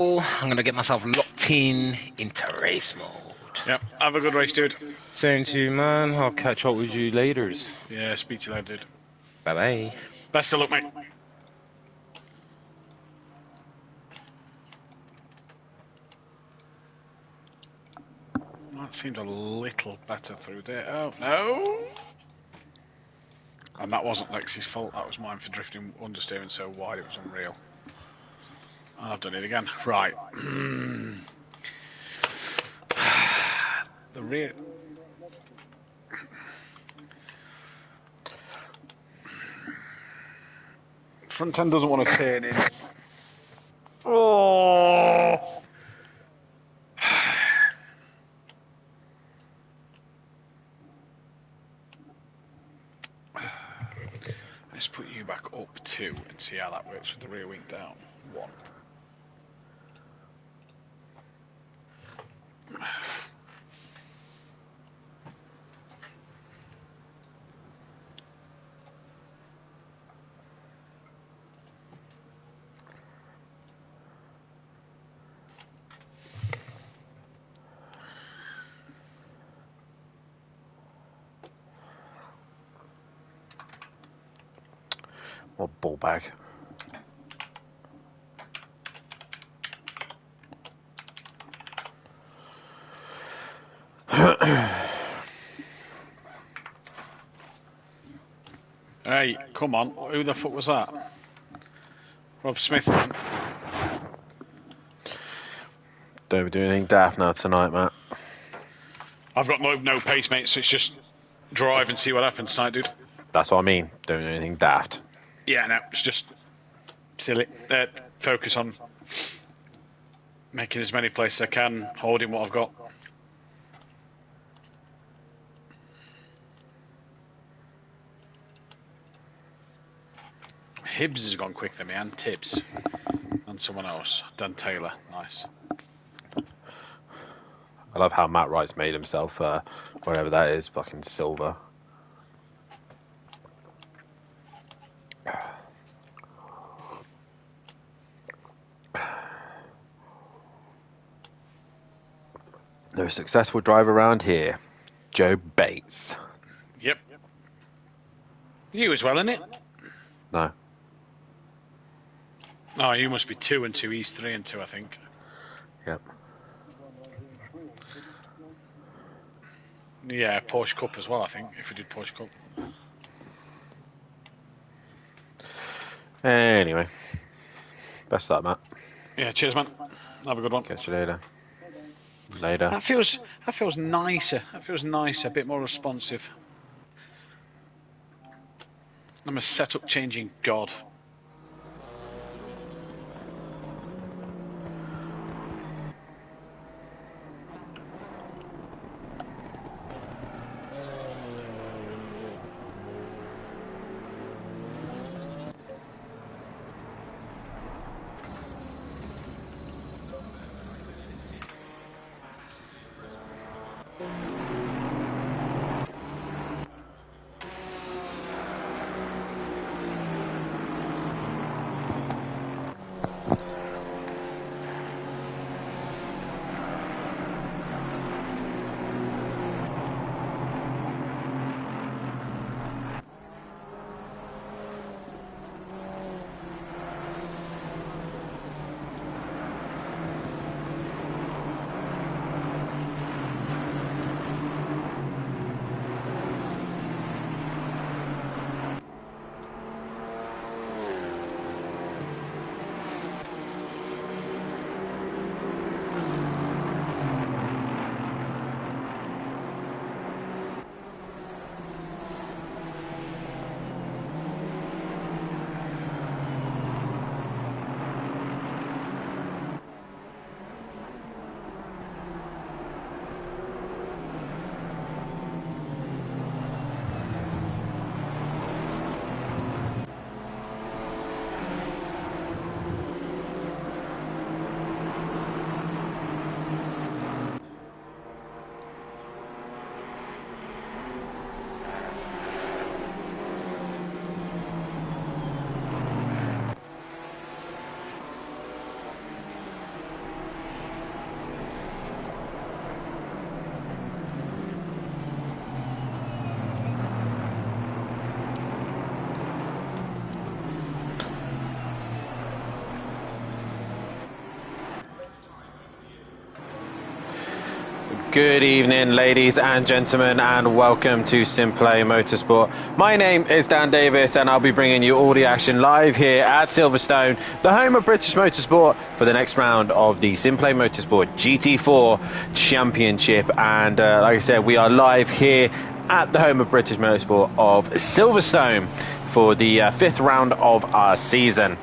I'm going to get myself locked into race mode. Yep, have a good race, dude. Same to you, man. I'll catch up with you later. Yeah, speak to you later, dude. Bye-bye. Best of luck, mate. That seemed a little better through there. Oh, no! And that wasn't Lexi's fault, that was mine for drifting understeering so wide it was unreal. And I've done it again. Right. The rear... Front end doesn't want to turn in. Oh! Let's put you back up 2 and see how that works with the rear wing down 1. What ball bag? Hey, come on. Who the fuck was that? Rob Smith, man. Don't do anything daft now tonight, Matt. I've got no pace, mate, so it's just drive and see what happens tonight, dude. That's what I mean. Don't do anything daft. Yeah, no, it's just silly. Focus on making as many places as I can, holding what I've got. Hibbs has gone quicker than me, and Tibbs. And someone else. Dan Taylor. Nice. I love how Matt Wright's made himself, whatever that is, fucking silver. No successful driver around here. Joe Bates. Yep. You as well, innit? No. Oh, you must be 2 and 2. He's 3 and 2, I think. Yep. Yeah, Porsche Cup as well, I think, if we did Porsche Cup. Anyway. Best of luck, Matt. Yeah, cheers, man. Have a good one. Catch you later. Later. That feels nicer. That feels nicer, a bit more responsive. I'm a setup changing god. Good evening, ladies and gentlemen, and welcome to Simplay Motorsport. My name is Dan Davis, and I'll be bringing you all the action live here at Silverstone, the home of British Motorsport, for the next round of the Simplay Motorsport GT4 Championship. And like I said, we are live here at the home of British Motorsport of Silverstone for the fifth round of our season.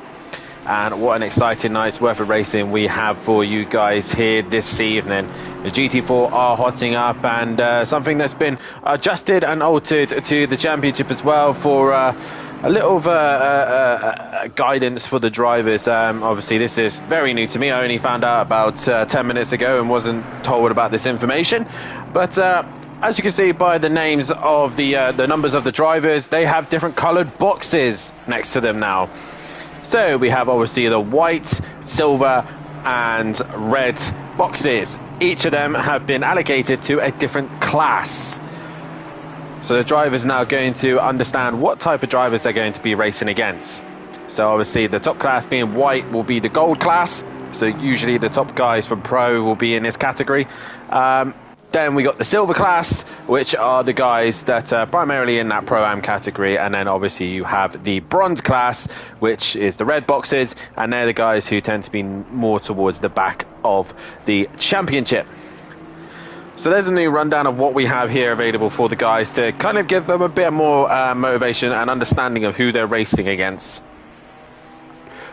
And what an exciting night's worth of racing we have for you guys here this evening. The GT4 are hotting up, and something that's been adjusted and altered to the championship as well for a little guidance for the drivers. Obviously, this is very new to me. I only found out about 10 minutes ago and wasn't told about this information. But as you can see by the names of the numbers of the drivers, they have different coloured boxes next to them now. So we have obviously the white, silver and red boxes. Each of them have been allocated to a different class. So the drivers are now going to understand what type of drivers they're going to be racing against. So obviously the top class being white will be the gold class. So usually the top guys from Pro will be in this category. Then we got the silver class, which are the guys that are primarily in that Pro-Am category. And then obviously you have the bronze class, which is the red boxes. And they're the guys who tend to be more towards the back of the championship. So there's a new rundown of what we have here available for the guys to kind of give them a bit more motivation and understanding of who they're racing against.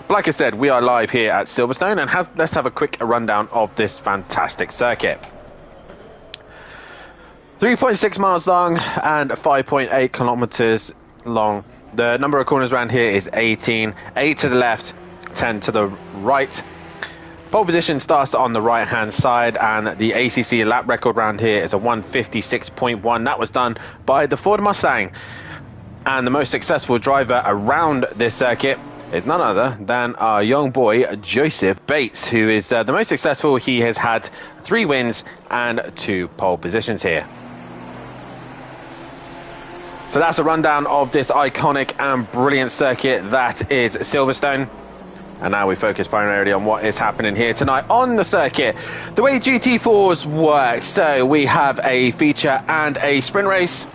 But like I said, we are live here at Silverstone, and let's have a quick rundown of this fantastic circuit. 3.6 miles long and 5.8 kilometers long. The number of corners around here is 18. 8 to the left, 10 to the right. Pole position starts on the right hand side, and the ACC lap record around here is a 156.1. That was done by the Ford Mustang. And the most successful driver around this circuit is none other than our young boy Joseph Bates, who is the most successful. He has had 3 wins and 2 pole positions here. So that's a rundown of this iconic and brilliant circuit that is Silverstone. And now we focus primarily on what is happening here tonight on the circuit. The way GT4s work, so we have a feature and a sprint race.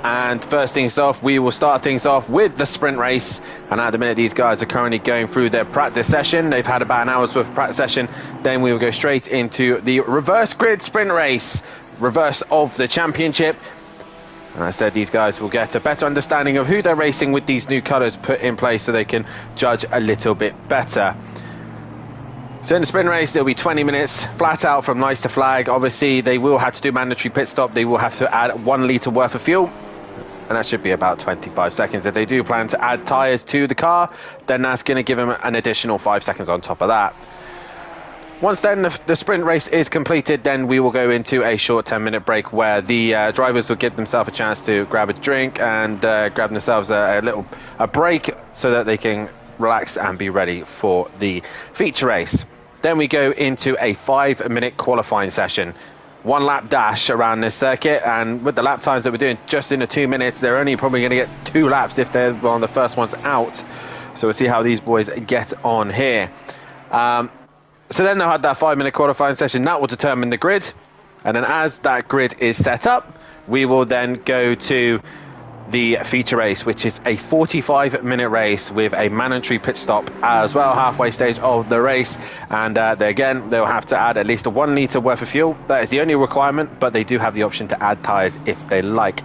And first things off, we will start things off with the sprint race. And at the minute, these guys are currently going through their practice session. They've had about an hour's worth of practice session. Then we will go straight into the reverse grid sprint race, reverse of the championship. And I said these guys will get a better understanding of who they're racing with these new colours put in place, so they can judge a little bit better. So in the sprint race, there'll be 20 minutes flat out from nice to flag. Obviously, they will have to do mandatory pit stop. They will have to add 1 litre worth of fuel, and that should be about 25 seconds. If they do plan to add tyres to the car, then that's going to give them an additional 5 seconds on top of that. Once then the sprint race is completed, then we will go into a short 10-minute break where the drivers will give themselves a chance to grab a drink and grab themselves a break so that they can relax and be ready for the feature race. Then we go into a 5-minute qualifying session. 1 lap dash around this circuit, and with the lap times that we're doing just in the 2 minutes, they're only probably going to get 2 laps if they're one of the first ones out. So we'll see how these boys get on here. So then they'll have that 5-minute qualifying session. That will determine the grid. And then as that grid is set up, we will then go to the feature race, which is a 45-minute race with a mandatory pit stop as well, halfway stage of the race. And again, they'll have to add at least 1 litre worth of fuel. That is the only requirement, but they do have the option to add tyres if they like.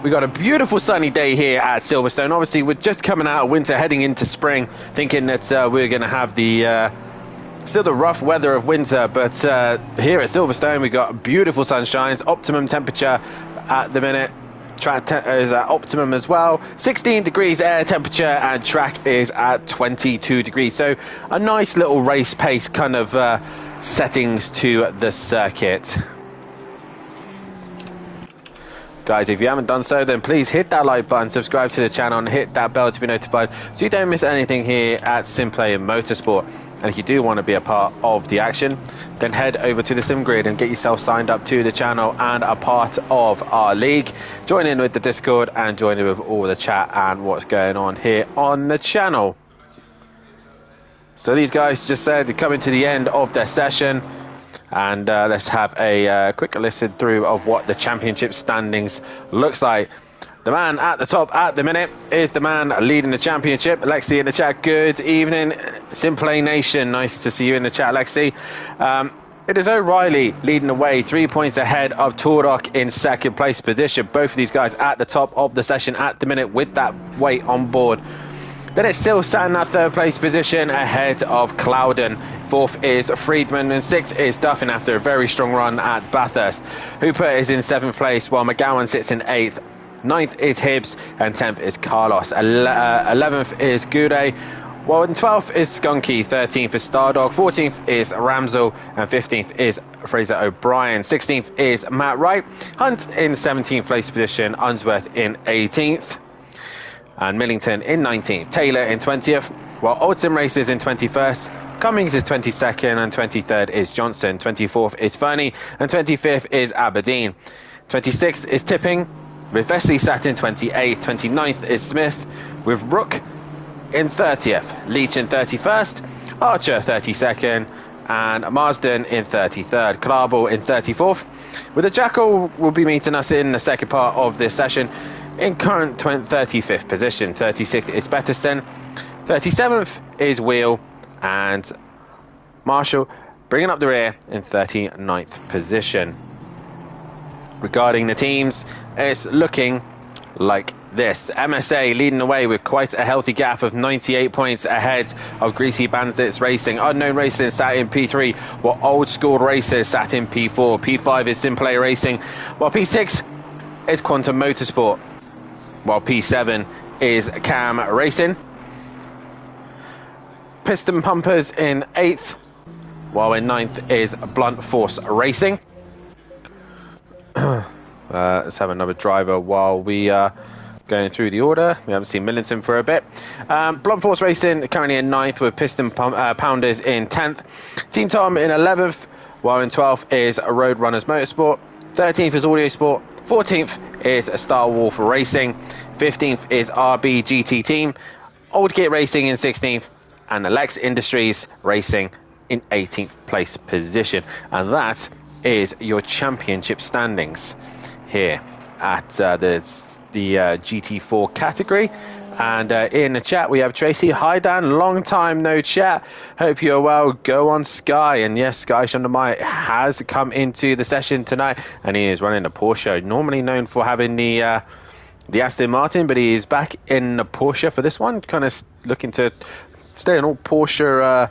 We got a beautiful sunny day here at Silverstone. Obviously, we're just coming out of winter, heading into spring, thinking that we're going to have the still the rough weather of winter. But here at Silverstone, we got beautiful sunshines, optimum temperature at the minute. Track is at optimum as well. 16 degrees air temperature, and track is at 22 degrees. So a nice little race pace kind of settings to the circuit. Guys, if you haven't done so, then please hit that like button, subscribe to the channel, and hit that bell to be notified so you don't miss anything here at Simplay Motorsport. And if you do want to be a part of the action, then head over to the SimGrid and get yourself signed up to the channel and a part of our league. Join in with the Discord and join in with all the chat and what's going on here on the channel. So these guys just said they're coming to the end of their session. And let's have a quick listen through of what the championship standings looks like. The man at the top at the minute is the man leading the championship. Lexi in the chat, good evening. Simplay Nation, nice to see you in the chat, Lexi. It is O'Reilly leading the way, 3 points ahead of Turok in second place position. Both of these guys at the top of the session at the minute with that weight on board. Then it's still sat in that third place position ahead of Clouden. Fourth is Friedman and sixth is Duffin after a very strong run at Bathurst. Hooper is in seventh place while McGowan sits in eighth. Ninth is Hibbs and 10th is Carlos. 11th is Goudet. While in 12th is Skunky, 13th is Stardog, 14th is Ramsel, and 15th is Fraser O'Brien. 16th is Matt Wright. Hunt in 17th place position, Unsworth in 18th, and Millington in 19th. Taylor in 20th, while Oldson races in 21st. Cummings is 22nd, and 23rd is Johnson. 24th is Fernie, and 25th is Aberdeen. 26th is Tipping, with Vesley sat in 28th. 29th is Smith, with Rook in 30th, Leach in 31st, Archer 32nd, and Marsden in 33rd, Clarble in 34th. With the Jackal will be meeting us in the second part of this session in current 35th position. 36th is Betterston, 37th is Wheel, and Marshall bringing up the rear in 39th position. Regarding the teams, it's looking like this. MSA leading the way with quite a healthy gap of 98 points ahead of Greasy Bandits Racing. Unknown Racing sat in P3, while Old School Racers sat in P4. P5 is Simplay Racing, while P6 is Quantum Motorsport, while P7 is Cam Racing. Piston Pumpers in 8th, while in 9th is Blunt Force Racing. Let's have another driver while we are going through the order. We haven't seen Millington for a bit. Blunt Force Racing currently in 9th with Piston Pounders in 10th. Team Tom in 11th, while in 12th is Roadrunners Motorsport. 13th is Audio Sport. 14th is Star Wolf Racing. 15th is RB GT Team. Old Git Racing in 16th. And Alex Industries Racing in 18th place position. And that is your championship standings here at the GT4 category. And in the chat we have Tracy. Hi Dan, long time no chat, hope you're well. Go on Sky. And yes, Sky Shundamai has come into the session tonight, and he is running a Porsche, normally known for having the Aston Martin, but he is back in the Porsche for this one, kind of looking to stay an all Porsche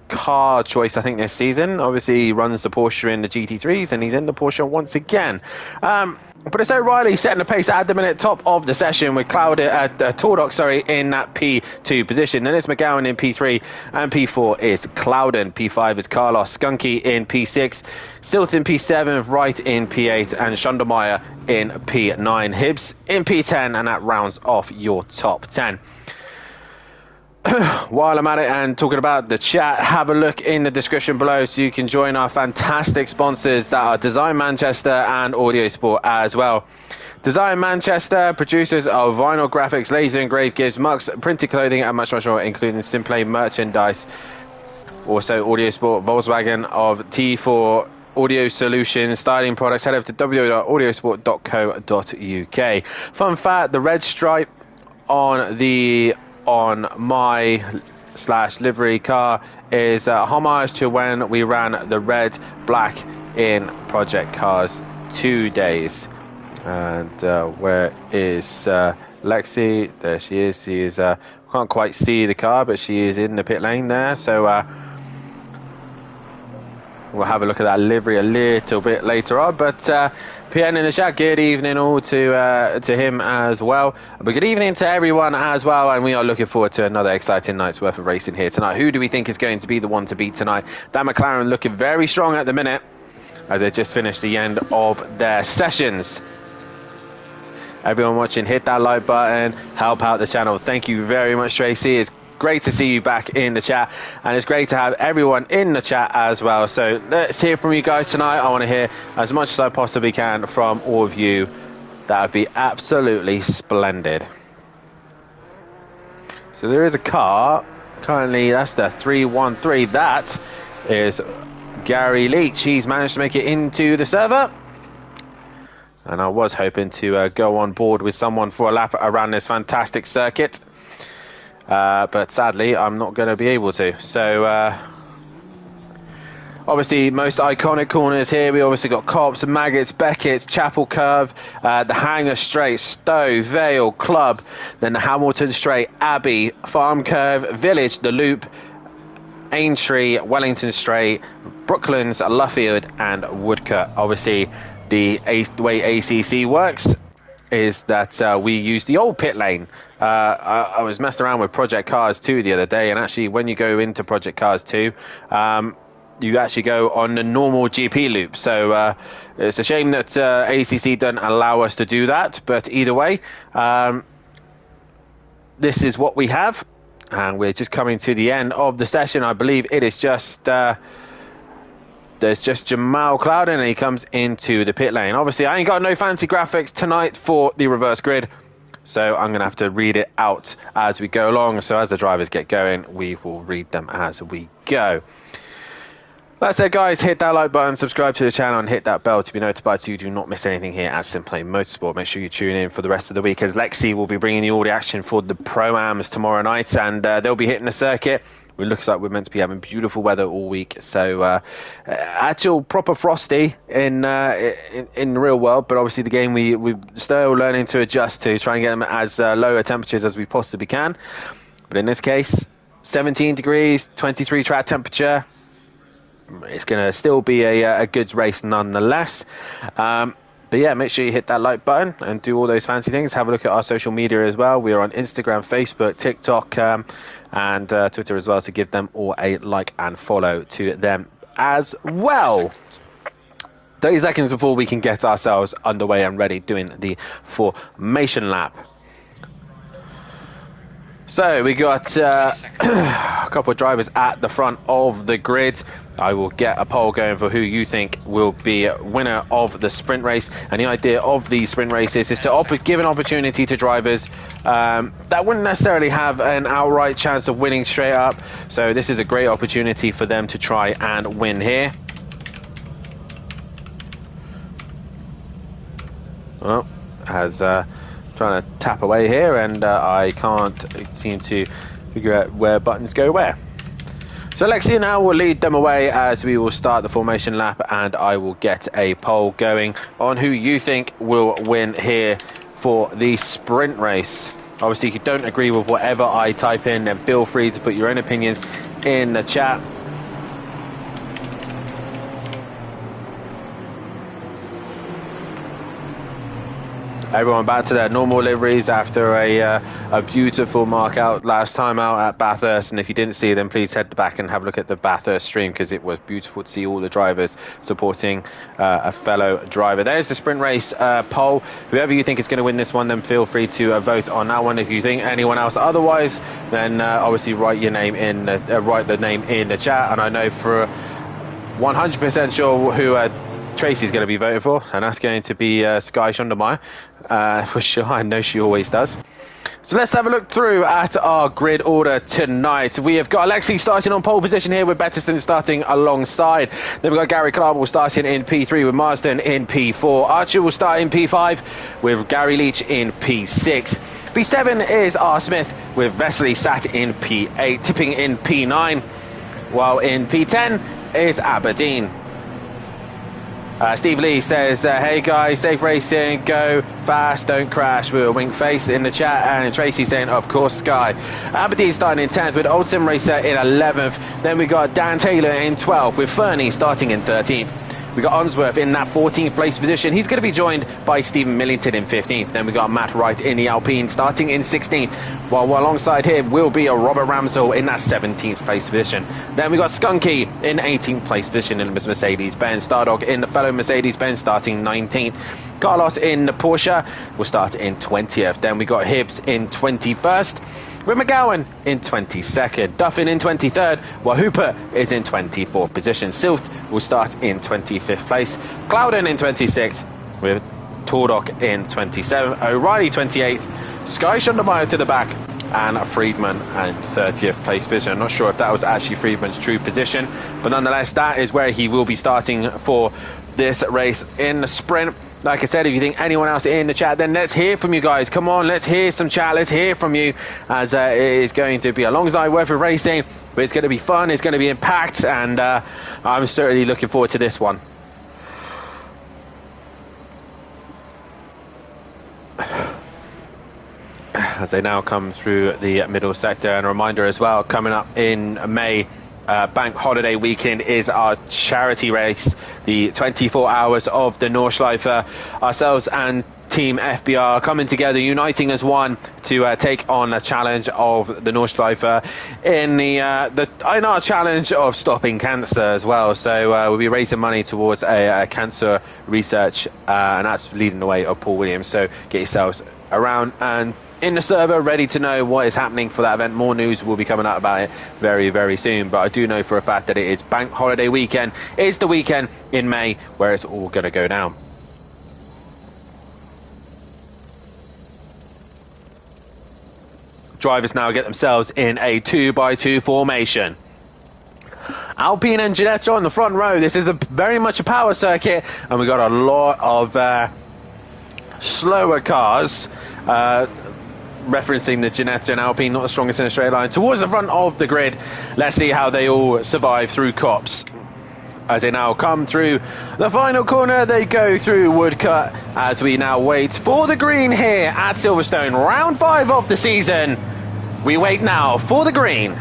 car choice, I think, this season. Obviously he runs the Porsche in the GT3s, and he's in the Porsche once again. But it's O'Reilly setting the pace at the minute, top of the session, with Tordok, in that P2 position. Then it's McGowan in P3, and P4 is Clouden. P5 is Carlos. Skunky in P6, Stilth in P7, Wright in P8, and Shundermeyer in P9. Hibbs in P10, and that rounds off your top 10. While I'm at it and talking about the chat, have a look in the description below so you can join our fantastic sponsors that are Design Manchester and Audio Sport as well. Design Manchester, producers of vinyl graphics, laser engraved gifts, mugs, printed clothing, and much more, including Simplay merchandise. Also Audio Sport, Volkswagen of T4 Audio Solutions, styling products. Head over to www.audiosport.co.uk. Fun fact, the red stripe on my /livery car is a homage to when we ran the red black in Project Cars 2 days. And where is Lexi? There she is. She is can't quite see the car, but she is in the pit lane there, so we'll have a look at that livery a little bit later on. But PN in the chat, good evening all to him as well. But good evening to everyone as well, and we are looking forward to another exciting night's worth of racing here tonight. Who do we think is going to be the one to beat tonight? Dan McLaren looking very strong at the minute as they just finished the end of their sessions. Everyone watching, hit that like button, help out the channel. Thank you very much, Tracy. It's great to see you back in the chat, and it's great to have everyone in the chat as well. So let's hear from you guys tonight. I want to hear as much as I possibly can from all of you. That would be absolutely splendid. So there is a car currently, that's the 313. That is Gary Leach. He's managed to make it into the server. And I was hoping to go on board with someone for a lap around this fantastic circuit. But sadly, I'm not going to be able to. So, obviously, most iconic corners here. We obviously got Cops, Maggots, Beckett's, Chapel Curve, the Hanger Straight, Stowe, Vale, Club, then the Hamilton Straight, Abbey, Farm Curve, Village, the Loop, Aintree, Wellington Straight, Brooklands, Luffield, and Woodcote. Obviously, the way ACC works is that we use the old pit lane. I was messing around with Project Cars 2 the other day, and actually when you go into Project Cars 2, you actually go on the normal GP loop. So it's a shame that ACC don't allow us to do that, but either way, this is what we have, and we're just coming to the end of the session. I believe it is just there's just Jamal Clouden, and he comes into the pit lane. Obviously, I ain't got no fancy graphics tonight for the reverse grid, so I'm going to have to read it out as we go along. So as the drivers get going, we will read them as we go. That said, guys, hit that like button, subscribe to the channel, and hit that bell to be notified so you do not miss anything here at Simply Motorsport. Make sure you tune in for the rest of the week, as Lexi will be bringing you all the action for the Pro-Ams tomorrow night, and they'll be hitting the circuit. It looks like we're meant to be having beautiful weather all week, so actual proper frosty in the real world, but obviously the game we're still learning to adjust to try and get them as lower temperatures as we possibly can. But in this case, 17 degrees, 23 track temperature. It's going to still be a good race nonetheless. But yeah, make sure you hit that like button and do all those fancy things. Have a look at our social media as well. We are on Instagram, Facebook, TikTok, and Twitter as well, to give them all a like and follow to them as well. 30 seconds before we can get ourselves underway and ready doing the formation lap. So we got a couple of drivers at the front of the grid. I will get a poll going for who you think will be winner of the sprint race. And the idea of these sprint races is to give an opportunity to drivers that wouldn't necessarily have an outright chance of winning straight up. So this is a great opportunity for them to try and win here. Well, as trying to tap away here, and I can't seem to figure out where buttons go where. So Lexi now will lead them away as we will start the formation lap, and I will get a poll going on who you think will win here for the sprint race. Obviously, if you don't agree with whatever I type in, then feel free to put your own opinions in the chat. Everyone back to their normal liveries after a beautiful mark out last time out at Bathurst. And if you didn't see them, please head back and have a look at the Bathurst stream, because it was beautiful to see all the drivers supporting a fellow driver. There's the sprint race poll. Whoever you think is going to win this one, then feel free to vote on that one. If you think anyone else otherwise, then obviously write your name in write the name in the chat. And I know for 100% sure who Tracy's going to be voted for, and that's going to be Sky Shondermeyer, for sure. I know she always does. So let's have a look through at our grid order tonight. We have got Alexi starting on pole position here, with Bettiston starting alongside. Then we've got Gary Clark starting in P3 with Marsden in P4. Archer will start in P5 with Gary Leach in P6. P7 is R. Smith with Vesely sat in P8, tipping in P9, while in P10 is Aberdeen. Steve Lee says, hey guys, safe racing, go fast, don't crash, with a wink face in the chat. And Tracy saying, of course, Sky. Aberdeen starting in 10th with Old Sim Racer in 11th. Then we got Dan Taylor in 12th with Fernie starting in 13th. We got Unsworth in that 14th place position. He's going to be joined by Stephen Millington in 15th. Then we got Matt Wright in the Alpine starting in 16th. While alongside him will be a Robert Ramsell in that 17th place position. Then we got Skunky in 18th place position in the Mercedes-Benz. Stardog in the fellow Mercedes-Benz starting 19th. Carlos in the Porsche will start in 20th. Then we got Hibbs in 21st. With McGowan in 22nd, Duffin in 23rd, while Hooper is in 24th position. Silth will start in 25th place. Clouden in 26th, with Tordock in 27th. O'Reilly 28th. Sky Shondermeyer to the back and Friedman in 30th place position. I'm not sure if that was actually Friedman's true position, but nonetheless, that is where he will be starting for this race in the sprint. Like I said, if you think anyone else in the chat, then let's hear from you guys. Come on, let's hear some chat. Let's hear from you, as it is going to be a long night worth of racing, but it's going to be fun. It's going to be impact, and I'm certainly looking forward to this one. As they now come through the middle sector, and a reminder as well, coming up in May, bank holiday weekend is our charity race, the 24 hours of the Nordschleife. Ourselves and Team FBR coming together, uniting as one to take on a challenge of the Nordschleife in our challenge of stopping cancer as well. So we'll be raising money towards a cancer research, and that's leading the way of Paul Williams. So get yourselves around and in the server, ready to know what is happening for that event. More news will be coming out about it very, very soon. But I do know for a fact that it is bank holiday weekend. It's the weekend in May where it's all going to go down. Drivers now get themselves in a 2x2 formation. Alpine and Ginetta on the front row. This is very much a power circuit, and we got a lot of slower cars. Referencing the Ginetta and Alpine, not the strongest in a straight line, towards the front of the grid. Let's see how they all survive through Copse. As they now come through the final corner, they go through Woodcut, as we now wait for the green here at Silverstone. Round 5 of the season. We wait now for the green.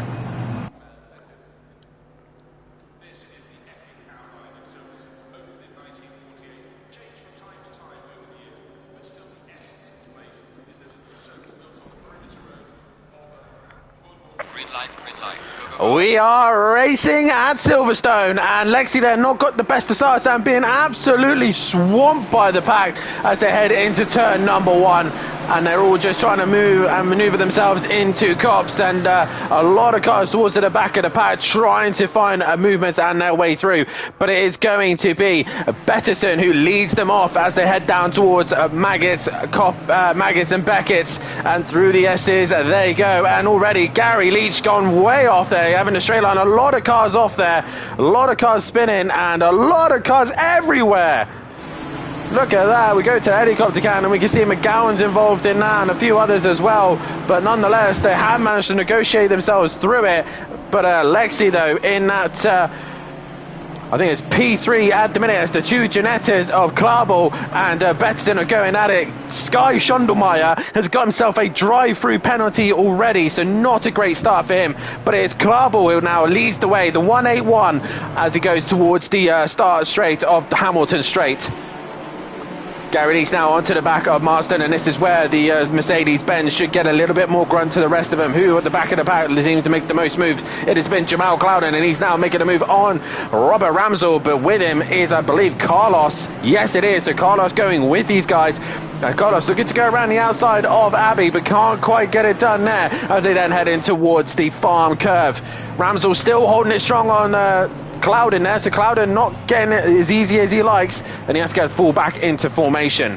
We are racing at Silverstone, and Lexi there not got the best of starts and being absolutely swamped by the pack as they head into turn number 1, and they're all just trying to move and maneuver themselves into Copse, and a lot of cars towards the back of the pack trying to find movements and their way through, but it is going to be Betterson who leads them off as they head down towards Maggots and Beckett's, and through the S's they go, and already Gary Leach gone way off there, having a straight line. A lot of cars off there, a lot of cars spinning, and a lot of cars everywhere. Look at that. We go to the helicopter can, and we can see McGowan's involved in that, and a few others as well, but nonetheless they have managed to negotiate themselves through it. But Lexi though in that I think it's P3 at the minute, as the two Ginettas of Klarbel and Betterson are going at it. Sky Schondelmeyer has got himself a drive-through penalty already, so not a great start for him. But it's Klarbel who now leads the way, the 181, as he goes towards the start straight of the Hamilton Straight. Gary Leach now onto the back of Marston, and this is where the Mercedes-Benz should get a little bit more grunt to the rest of them, who at the back of the pack seems to make the most moves. It has been Jamal Clouden, and he's now making a move on Robert Ramsell, but with him is, I believe, Carlos. Yes, it is. So Carlos going with these guys. Carlos looking to go around the outside of Abbey, but can't quite get it done there, as they then head in towards the farm curve. Ramsell still holding it strong on Clouden there, so Clouden not getting it as easy as he likes, and he has to get full back into formation.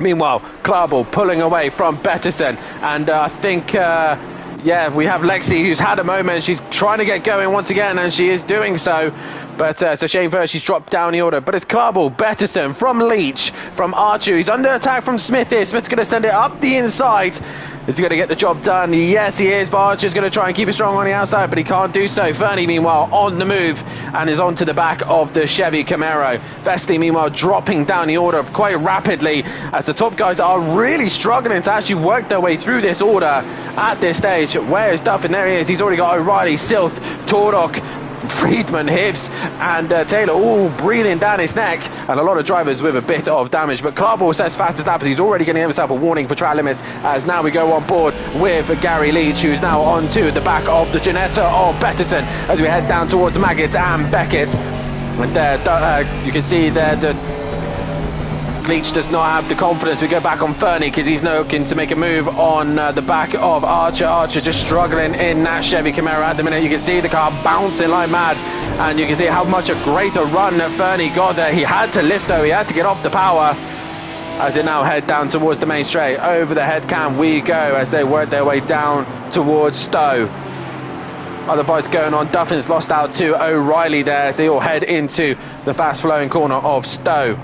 Meanwhile, Klarbel pulling away from Betterson, and I think yeah, we have Lexi who's had a moment. She's trying to get going once again, and she is doing so, but it's a shame for her. She's dropped down the order, but it's Klarbel, Betterson from Leach, from Archer. He's under attack from Smith here. Smith's going to send it up the inside. Is he going to get the job done? Yes, he is. But Archer's going to try and keep it strong on the outside, but he can't do so. Fernie, meanwhile, on the move and is onto the back of the Chevy Camaro. Vesty, meanwhile, dropping down the order quite rapidly, as the top guys are really struggling to actually work their way through this order at this stage. Where is Duffin? There he is. He's already got O'Reilly, Silth, Tordock, Friedman, Hibbs and Taylor all breathing down his neck, and a lot of drivers with a bit of damage. But Klarbel says fast as that, but he's already getting himself a warning for track limits, as now we go on board with Gary Leach, who's now onto the back of the Ginetta of Betterson as we head down towards Maggots and Beckett. And there you can see there the Leach does not have the confidence. We go back on Fernie because he's looking to make a move on the back of Archer. Archer just struggling in that Chevy Camaro at the minute. You can see the car bouncing like mad, and you can see how much a greater run that Fernie got there. He had to lift though, he had to get off the power. as they now head down towards the main straight. Over the head cam we go as they work their way down towards Stowe. Other fights going on. Duffin's lost out to O'Reilly there as they all head into the fast flowing corner of Stowe.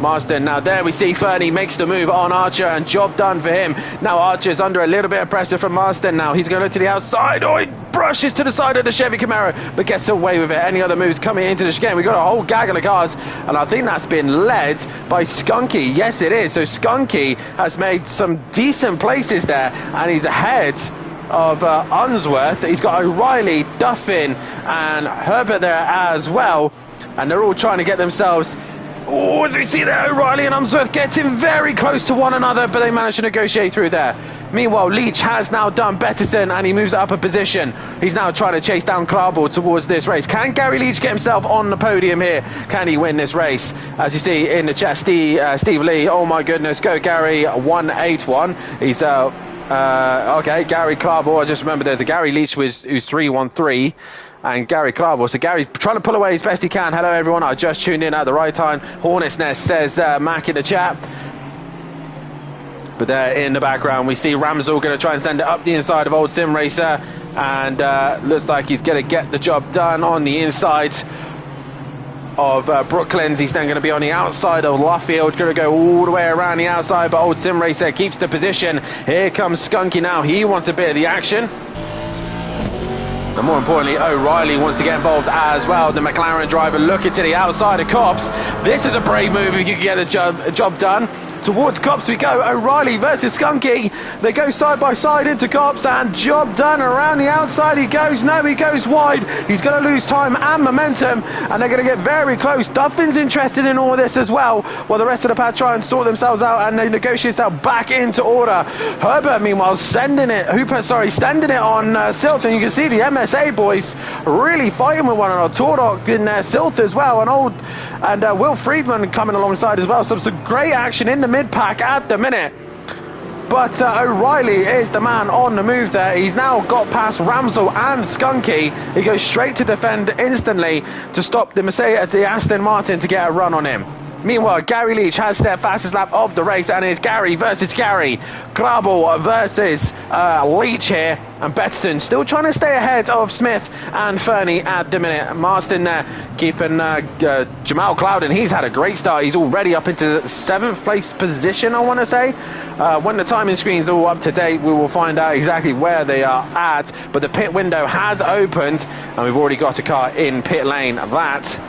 Marsden, now there we see Fernie makes the move on Archer, and job done for him. Now Archer's under a little bit of pressure from Marsden. Now he's going to look to the outside. Oh, he brushes to the side of the Chevy Camaro, but gets away with it. Any other moves coming into the chicane? We've got a whole gaggle of cars, and I think that's been led by Skunky. Yes, it is. So Skunky has made some decent places there, and he's ahead of Unsworth. He's got O'Reilly, Duffin, and Herbert there as well, and they're all trying to get themselves. Oh, as we see there, O'Reilly and Unsworth getting very close to one another, but they managed to negotiate through there. Meanwhile, Leach has now done Betterson, and he moves up a position. He's now trying to chase down Clarball towards this race. Can Gary Leach get himself on the podium here? Can he win this race? As you see in the chat, Steve Lee, oh my goodness, go Gary, 181. He's okay, Gary Clarball. I just remember there's a Gary Leach who's 313. And Gary Clarball. So Gary trying to pull away as best he can. Hello everyone, I just tuned in at the right time. Hornet's Nest says Mac in the chat. But there in the background we see Ramsell going to try and send it up the inside of Old Sim Racer, and looks like he's going to get the job done on the inside of Brooklands. He's then going to be on the outside of Luffield, going to go all the way around the outside, but Old Sim Racer keeps the position. Here comes Skunky now, he wants a bit of the action. And more importantly, O'Reilly wants to get involved as well. The McLaren driver looking to the outside of Cops. This is a brave move if you can get a job done. Towards Cops we go. O'Reilly versus Skunky. They go side by side into Cops, and job done. Around the outside he goes. No, he goes wide. He's going to lose time and momentum, and they're going to get very close. Duffin's interested in all this as well, while the rest of the pad try and sort themselves out, and they negotiate themselves back into order. Herbert, meanwhile, standing it on Silt, and you can see the MSA boys really fighting with one another. Tordok in there, Silt as well, and Will Friedman coming alongside as well. So some great action in the mid-pack at the minute. But O'Reilly is the man on the move there. He's now got past Ramsell and Skunky. He goes straight to defend instantly to stop the Aston Martin to get a run on him. Meanwhile, Gary Leach has their fastest lap of the race, and it's Gary versus Gary. Clarball versus Leach here, and Betson still trying to stay ahead of Smith and Fernie at the minute. Marston there keeping Jamal Clouden. He's had a great start. He's already up into 7th place position, I want to say. When the timing screen's all up to date, we will find out exactly where they are at. But the pit window has opened, and we've already got a car in pit lane. That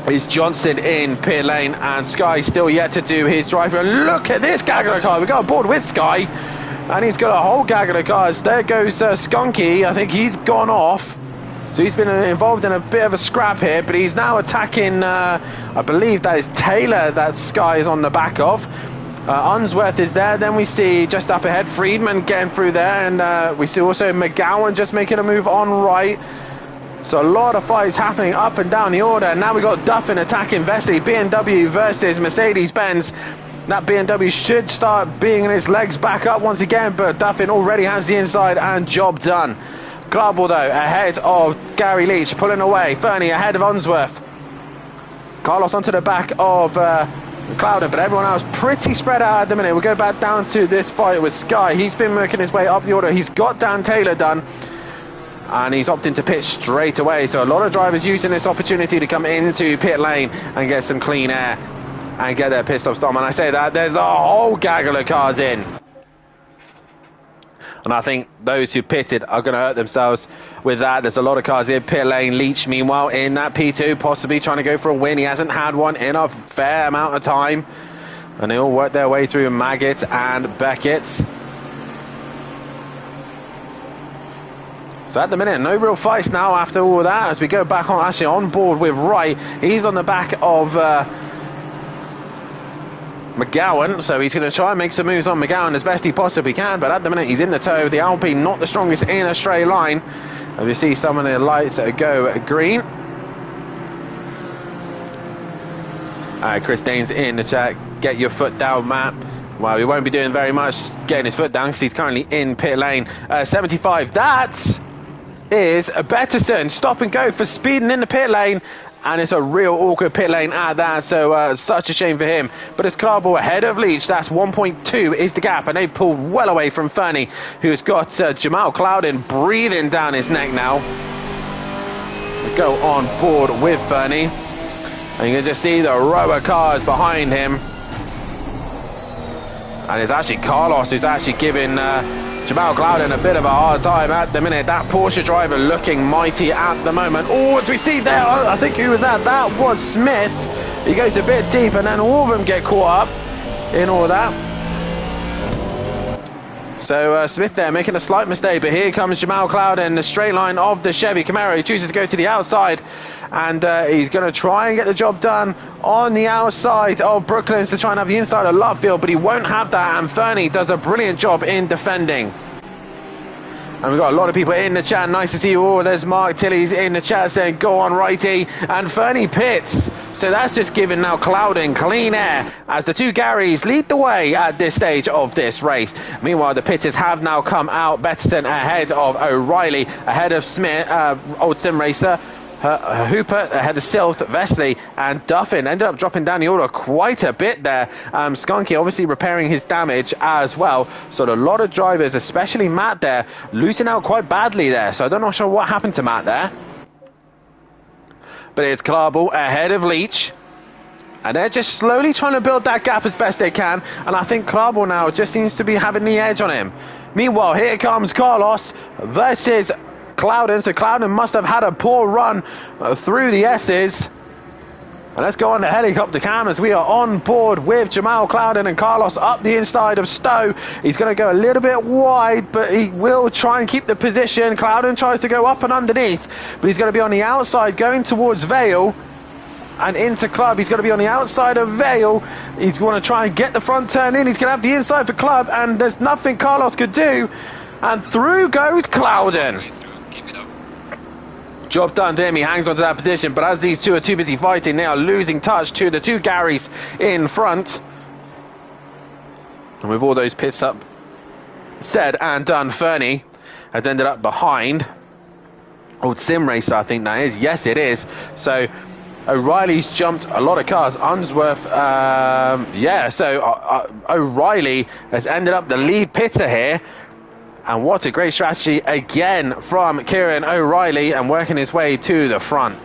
is Johnson in pit lane, and Sky still yet to do his driver. And look at this gaggle of cars. We got aboard with Sky, and he's got a whole gaggle of cars. There goes Skunky. I think he's gone off, so he's been involved in a bit of a scrap here, but he's now attacking I believe that is Taylor that Sky is on the back of. Unsworth is there. Then we see just up ahead Friedman getting through there, and we see also McGowan just making a move on right. So a lot of fights happening up and down the order. And now we got Duffin attacking Vesey. BMW versus Mercedes-Benz. That BMW should start being in its legs back up once again, but Duffin already has the inside, and job done. Clarball though ahead of Gary Leach, pulling away. Fernie ahead of Unsworth. Carlos onto the back of Clouden, but everyone else pretty spread out at the minute. We'll go back down to this fight with Sky. He's been working his way up the order. He's got Dan Taylor done, and he's opting to pit straight away. So a lot of drivers using this opportunity to come into pit lane and get some clean air and get their pit stop stop. And I say that there's a whole gaggle of cars in, and I think those who pitted are going to hurt themselves with that. There's a lot of cars in pit lane. Leach, meanwhile, in that P2, possibly trying to go for a win. He hasn't had one in a fair amount of time, and they all work their way through Maggot and Beckett. So at the minute, no real fights now after all that, as we go back on, actually on board with Wright. He's on the back of McGowan, so he's going to try and make some moves on McGowan as best he possibly can, but at the minute he's in the tow. The Alpine not the strongest in a straight line, as we see some of the lights go green. Chris Dane's in the chat. Get your foot down, Matt. Well, he won't be doing very much getting his foot down because he's currently in pit lane. 75, that's is a Betterson. Stop and go for speeding in the pit lane. And it's a real awkward pit lane at that, so such a shame for him. But it's Clarbo ahead of Leach. That's 1.2 is the gap, and they pull well away from Fernie, who's got Jamal Clouden breathing down his neck now. We go on board with Fernie, and you can just see the row of cars behind him. And it's actually Carlos who's actually giving Jamal Clouden a bit of a hard time at the minute. That Porsche driver looking mighty at the moment. Oh, as we see there, I think who was that? That was Smith. He goes a bit deep, and then all of them get caught up in all that. So Smith there making a slight mistake, but here comes Jamal Clouden in the straight line of the Chevy Camaro. He chooses to go to the outside, and he's going to try and get the job done on the outside of Brooklands to try and have the inside of Lutfield, but he won't have that, and Fernie does a brilliant job in defending. And we've got a lot of people in the chat. Nice to see you all. There's Mark Tilley's in the chat saying, go on, righty. And Fernie pits. So that's just giving now Clouden clean air as the two Garys lead the way at this stage of this race. Meanwhile, the pitters have now come out. Betterton ahead of O'Reilly, ahead of Smith, old sim racer. Hooper ahead of Silth, Vesely, and Duffin ended up dropping down the order quite a bit there. Skunky obviously repairing his damage as well. So a lot of drivers, especially Matt there, losing out quite badly there. So I don't know sure what happened to Matt there. But it's Clarble ahead of Leach. And they're just slowly trying to build that gap as best they can. And I think Clarble now just seems to be having the edge on him. Meanwhile, here comes Carlos versus Clouden. So Clouden must have had a poor run through the S's. And let's go on the helicopter cam as we are on board with Jamal Clouden and Carlos up the inside of Stowe. He's going to go a little bit wide, but he will try and keep the position. Clouden tries to go up and underneath, but he's going to be on the outside going towards Vale and into Club. He's going to be on the outside of Vale. He's going to try and get the front turn in. He's going to have the inside for Club, and there's nothing Carlos could do. And through goes Clouden. Job done to him. He hangs onto that position, but as these two are too busy fighting, they are losing touch to the two Garys in front. And with all those pits up said and done, Fernie has ended up behind old sim racer, I think that is. Yes, it is. So O'Reilly's jumped a lot of cars. Unsworth, O'Reilly has ended up the lead pitter here. And what a great strategy again from Kieran O'Reilly, and working his way to the front.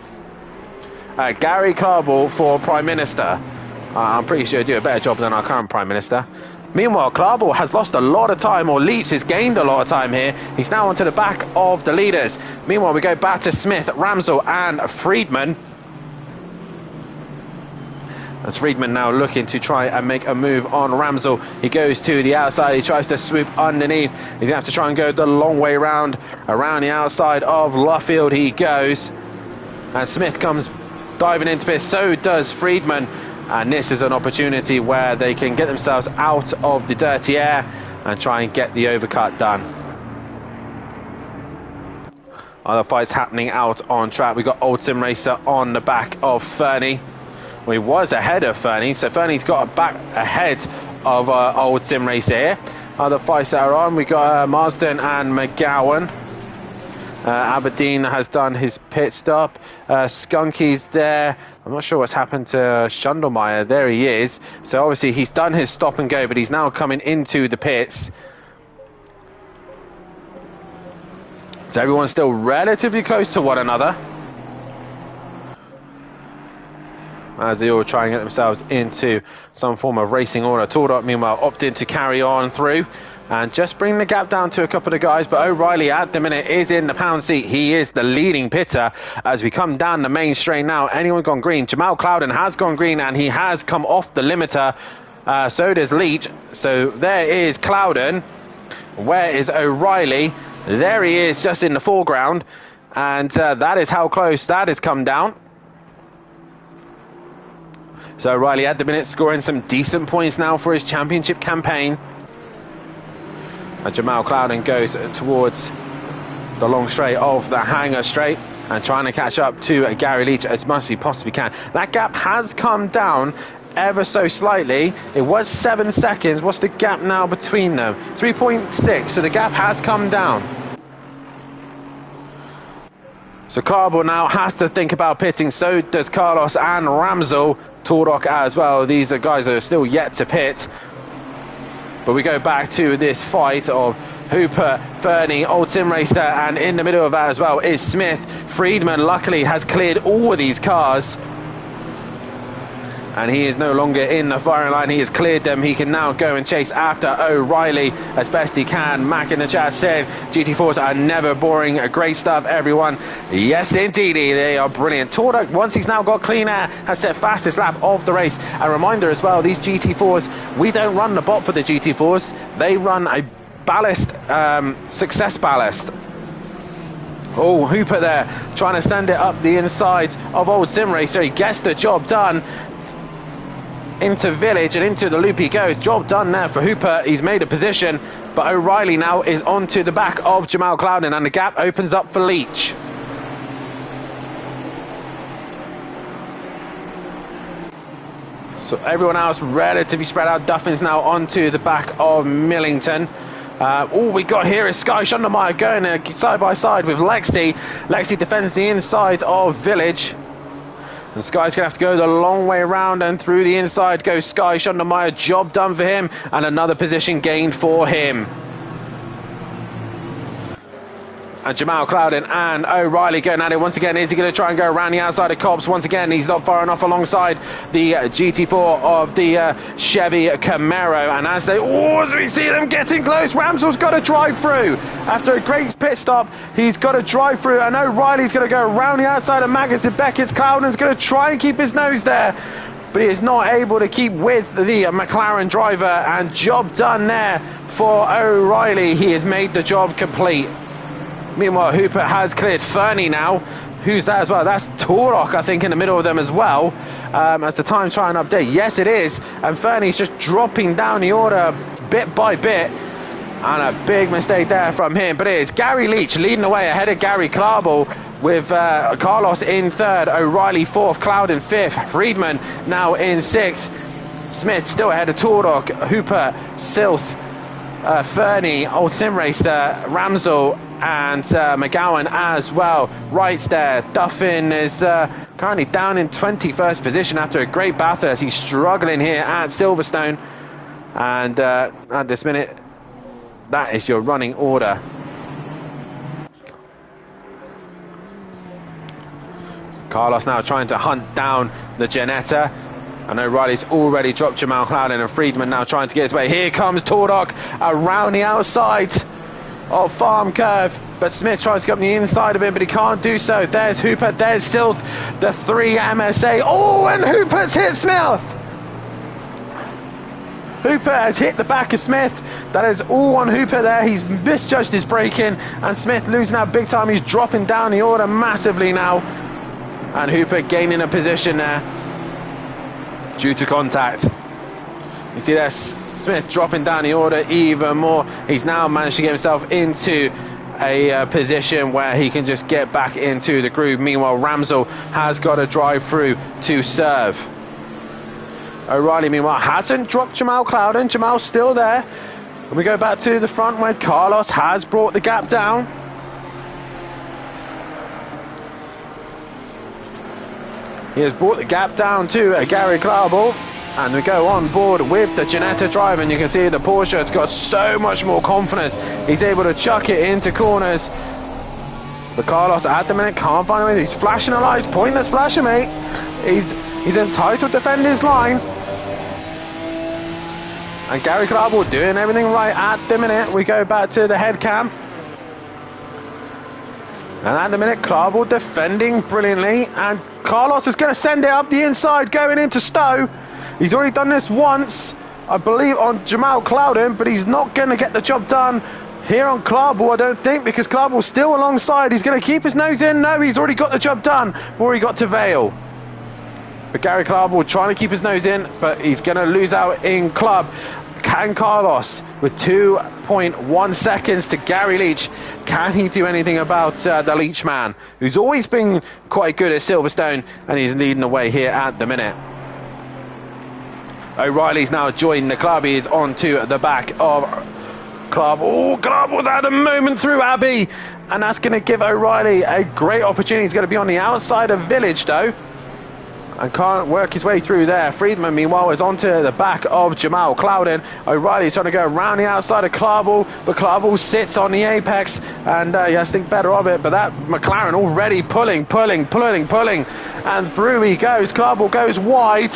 Gary Clarble for Prime Minister. I'm pretty sure he'll do a better job than our current Prime Minister. Meanwhile, Clarble has lost a lot of time, or Leach has gained a lot of time here. He's now onto the back of the leaders. Meanwhile, we go back to Smith, Ramsell and Friedman. As Friedman now looking to try and make a move on Ramsell. He goes to the outside. He tries to swoop underneath. He's going to have to try and go the long way around the outside of Luffield he goes. And Smith comes diving into this. So does Friedman. And this is an opportunity where they can get themselves out of the dirty air and try and get the overcut done. Other fights happening out on track. We've got Old Sim Racer on the back of Fernie. Well, he was ahead of Fernie, so Fernie's got a back ahead of Old Sim Racer here. Other fights that are on, we got Marsden and McGowan. Aberdeen has done his pit stop. Skunky's there. I'm not sure what's happened to Schundelmeyer. There he is. So obviously he's done his stop and go, but he's now coming into the pits. So everyone's still relatively close to one another, as they all try and get themselves into some form of racing order. Tordop, meanwhile, opting to carry on through and just bring the gap down to a couple of guys. But O'Reilly at the minute is in the pound seat. He is the leading pitter as we come down the main straight now. Anyone gone green? Jamal Clouden has gone green, and he has come off the limiter. So does Leach. So there is Clouden. Where is O'Reilly? There he is, just in the foreground. And that is how close that has come down. So O'Reilly at the minute scoring some decent points now for his championship campaign. And Jamal Clouden goes towards the long straight of the hangar straight and trying to catch up to Gary Leach as much as he possibly can. That gap has come down ever so slightly. It was 7 seconds. What's the gap now between them? 3.6. So the gap has come down. So Carbo now has to think about pitting. So does Carlos and Ramsel. Tordok as well. These are guys that are still yet to pit. But we go back to this fight of Hooper, Fernie, Old Sim Racer, and in the middle of that as well is Smith. Friedman luckily has cleared all of these cars. And he is no longer in the firing line. He has cleared them. He can now go and chase after O'Reilly as best he can. Mac in the chat saying GT4s are never boring. Great stuff, everyone. Yes, indeed, they are brilliant. Tordok, once he's now got clean air, has set fastest lap of the race. A reminder as well, these GT4s, we don't run the bot for the GT4s. They run a ballast, success ballast. Oh, Hooper there, trying to send it up the inside of Old Sim Racer. He gets the job done. Into Village and into the loop he goes. Job done there for Hooper. He's made a position, but O'Reilly now is onto the back of Jamal Clouden, and the gap opens up for Leach. So everyone else relatively spread out. Duffin's now onto the back of Millington. All we got here is Sky Shundermeyer going side by side with Lexi. Lexi defends the inside of Village. And Sky's going to have to go the long way around, and through the inside goes Sky Shundermeyer. Job done for him, and another position gained for him. And Jamal Clouden and O'Reilly going at it once again. Is he going to try and go around the outside of Cobbs? Once again, he's not far enough alongside the GT4 of the Chevy Camaro. And as we see them getting close, Ramsel's got to drive through. After a great pit stop, he's got to drive through. And O'Reilly's going to go around the outside of Maggotts and Beckett's. Clouden's going to try and keep his nose there, but he is not able to keep with the McLaren driver. And job done there for O'Reilly. He has made the job complete. Meanwhile, Hooper has cleared Fernie now. Who's that as well? That's Torok, I think, in the middle of them as well. As the time try and update. Yes, it is. And Fernie's just dropping down the order bit by bit. And a big mistake there from him. But it is Gary Leach leading the way ahead of Gary Klarbel, with Carlos in third, O'Reilly fourth, Clouden fifth, Friedman now in sixth. Smith still ahead of Torok, Hooper, Silth, Fernie, Old Sim Racer, Ramsel, and McGowan as well. Right there, Duffin is currently down in 21st position after a great Bathurst. He's struggling here at Silverstone, and at this minute, that is your running order. Carlos now trying to hunt down the Janetta. I know Riley's already dropped Jamal Clouden, and Friedman now trying to get his way. Here comes Tordok around the outside of Farm Curve, but Smith tries to get on the inside of him, but he can't do so. There's Hooper, there's Silth, the 3 MSA. Oh, and Hooper's hit Smith. Hooper has hit the back of Smith. That is all on Hooper there. He's misjudged his braking, and Smith losing out big time. He's dropping down the order massively now, and Hooper gaining a position there due to contact. You see there, Smith dropping down the order even more. He's now managed to get himself into a position where he can just get back into the groove. Meanwhile, Ramsel has got to drive through to serve. O'Reilly, meanwhile, hasn't dropped Jamal Clouden. Jamal's still there. And we go back to the front where Carlos has brought the gap down. He has brought the gap down to Gary Klarbel. And we go on board with the Janetta drive, and you can see the Porsche has got so much more confidence. He's able to chuck it into corners. But Carlos at the minute can't find a way. He's flashing the lights, pointless flashing, mate. He's entitled to defend his line. And Gary Klarbel doing everything right at the minute. We go back to the head cam. And at the minute, Klarbel defending brilliantly. And Carlos is going to send it up the inside, going into Stowe. He's already done this once, I believe, on Jamal Clouden, but he's not going to get the job done here on Klarbel, I don't think, because Klarbel's still alongside. He's going to keep his nose in. No, he's already got the job done before he got to Vale. But Gary Klarbel trying to keep his nose in, but he's going to lose out in club. Can Carlos, with 2.1 seconds to Gary Leach, can he do anything about the Leach man, who's always been quite good at Silverstone, and he's leading the way here at the minute. O'Reilly's now joined the club. He is on to the back of Clark was at the moment through Abbey, and that's going to give O'Reilly a great opportunity. He's going to be on the outside of Village, though, and can't work his way through there. Friedman, meanwhile, is onto the back of Jamal Clouden. O'Reilly's trying to go around the outside of Clark, but Clark sits on the apex, and he has to think better of it. But that McLaren already pulling, and through he goes. Clark goes wide.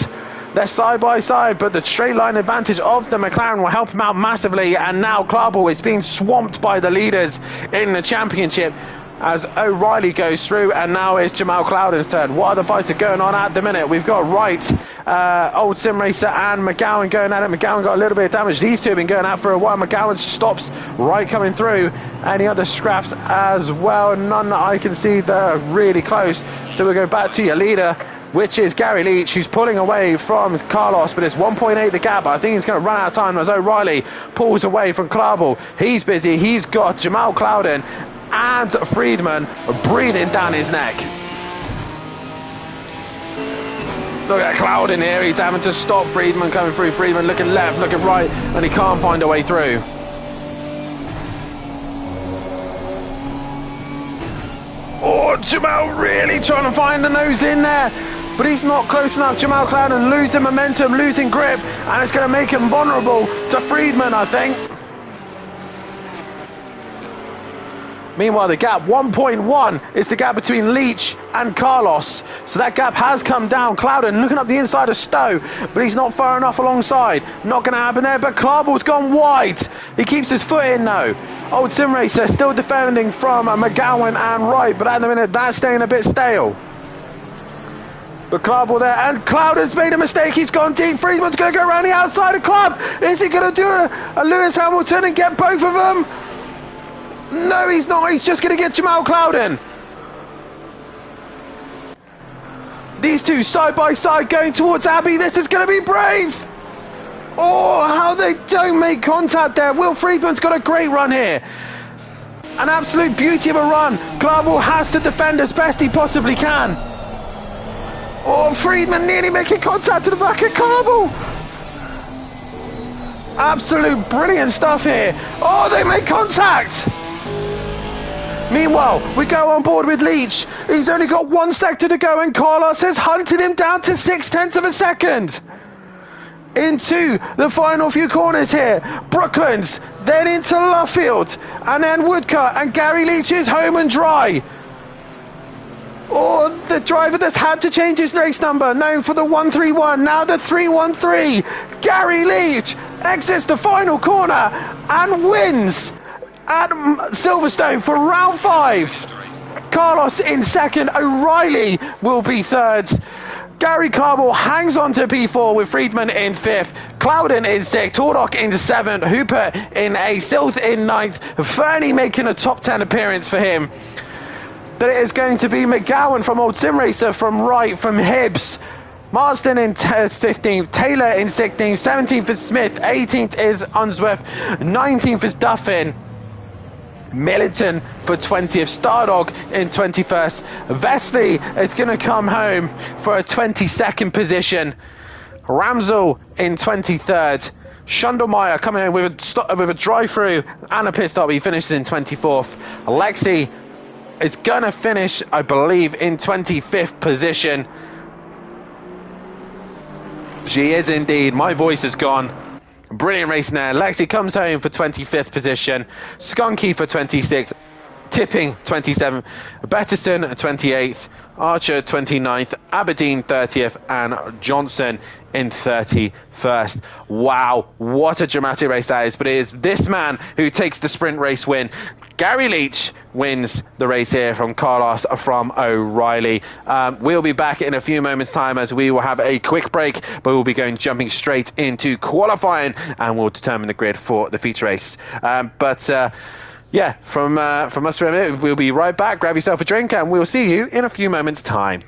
They're side by side, but the straight line advantage of the McLaren will help him out massively. And now Clark is being swamped by the leaders in the championship as O'Reilly goes through, and now it's Jamal Clouden's turn. What other fights are going on at the minute? We've got Wright, Old Sim Racer, and McGowan going at it. McGowan got a little bit of damage. These two have been going out for a while. McGowan stops Wright coming through. Any other scraps as well? None that I can see that are really close. So we'll go back to your leader, which is Gary Leach, who's pulling away from Carlos, but it's 1.8 the gap. I think he's going to run out of time as O'Reilly pulls away from Clark. He's busy. He's got Jamal Clouden and Friedman breathing down his neck. Look at Clouden here. He's having to stop Friedman coming through. Friedman looking left, looking right, and he can't find a way through. Oh, Jamal really trying to find the nose in there, but he's not close enough. Jamal Clouden losing momentum, losing grip, and it's going to make him vulnerable to Friedman, I think. Meanwhile, the gap 1.1 is the gap between Leach and Carlos. So that gap has come down. Clouden looking up the inside of Stowe, but he's not far enough alongside. Not going to happen there, but Clark's gone wide. He keeps his foot in though. Old Sim Racer still defending from McGowan and Wright, but at the minute that's staying a bit stale. But Clark there, and Clouden's made a mistake. He's gone deep. Friedman's going to go around the outside of Clark. Is he going to do a Lewis Hamilton and get both of them? No, he's not. He's just going to get Jamal Clouden. These two side by side going towards Abbey. This is going to be brave. Oh, how they don't make contact there. Will Friedman's got a great run here. An absolute beauty of a run. Clark has to defend as best he possibly can. Oh, Friedman nearly making contact to the back of Clark. Absolute brilliant stuff here. Oh, they make contact. Meanwhile, we go on board with Leach. He's only got 1 sector to go, and Carlos has hunted him down to 0.6 of a second. Into the final few corners here. Brooklands, then into Luffield, and then Woodcut, and Gary Leach is home and dry. Oh, the driver that's had to change his race number, known for the 131, now the 313. Gary Leach exits the final corner and wins at Silverstone for round 5. Carlos in second, O'Reilly will be third. Gary Clark hangs on to P4 with Friedman in 5th, Clouden in 6th, Tordock in 7th, Hooper in 8th, Silth in 9th, Fernie making a top 10 appearance for him. That it is going to be McGowan from Old Sim Racer, from Wright, from Hibbs, Marsden in 15th, Taylor in 16th, 17th is Smith, 18th is Unsworth, 19th is Duffin, Millington for 20th, Stardog in 21st, Vesely is going to come home for a 22nd position, Ramsell in 23rd, Schundelmeyer coming in with a drive-through and a pit stop. He finishes in 24th. Alexi is going to finish, I believe, in 25th position. She is indeed. My voice is gone. Brilliant racing there. Lexi comes home for 25th position. Skunky for 26th. Tipping 27th. Betterson 28th. Archer 29th. Aberdeen 30th. And Johnson in 31st. Wow, what a dramatic race that is. But it is this man who takes the sprint race win. Gary Leach wins the race here from Carlos from O'Reilly. We'll be back in a few moments time as we will have a quick break, but we'll be jumping straight into qualifying and we'll determine the grid for the feature race. Yeah, from us for a minute, we'll be right back. Grab yourself a drink and we'll see you in a few moments time.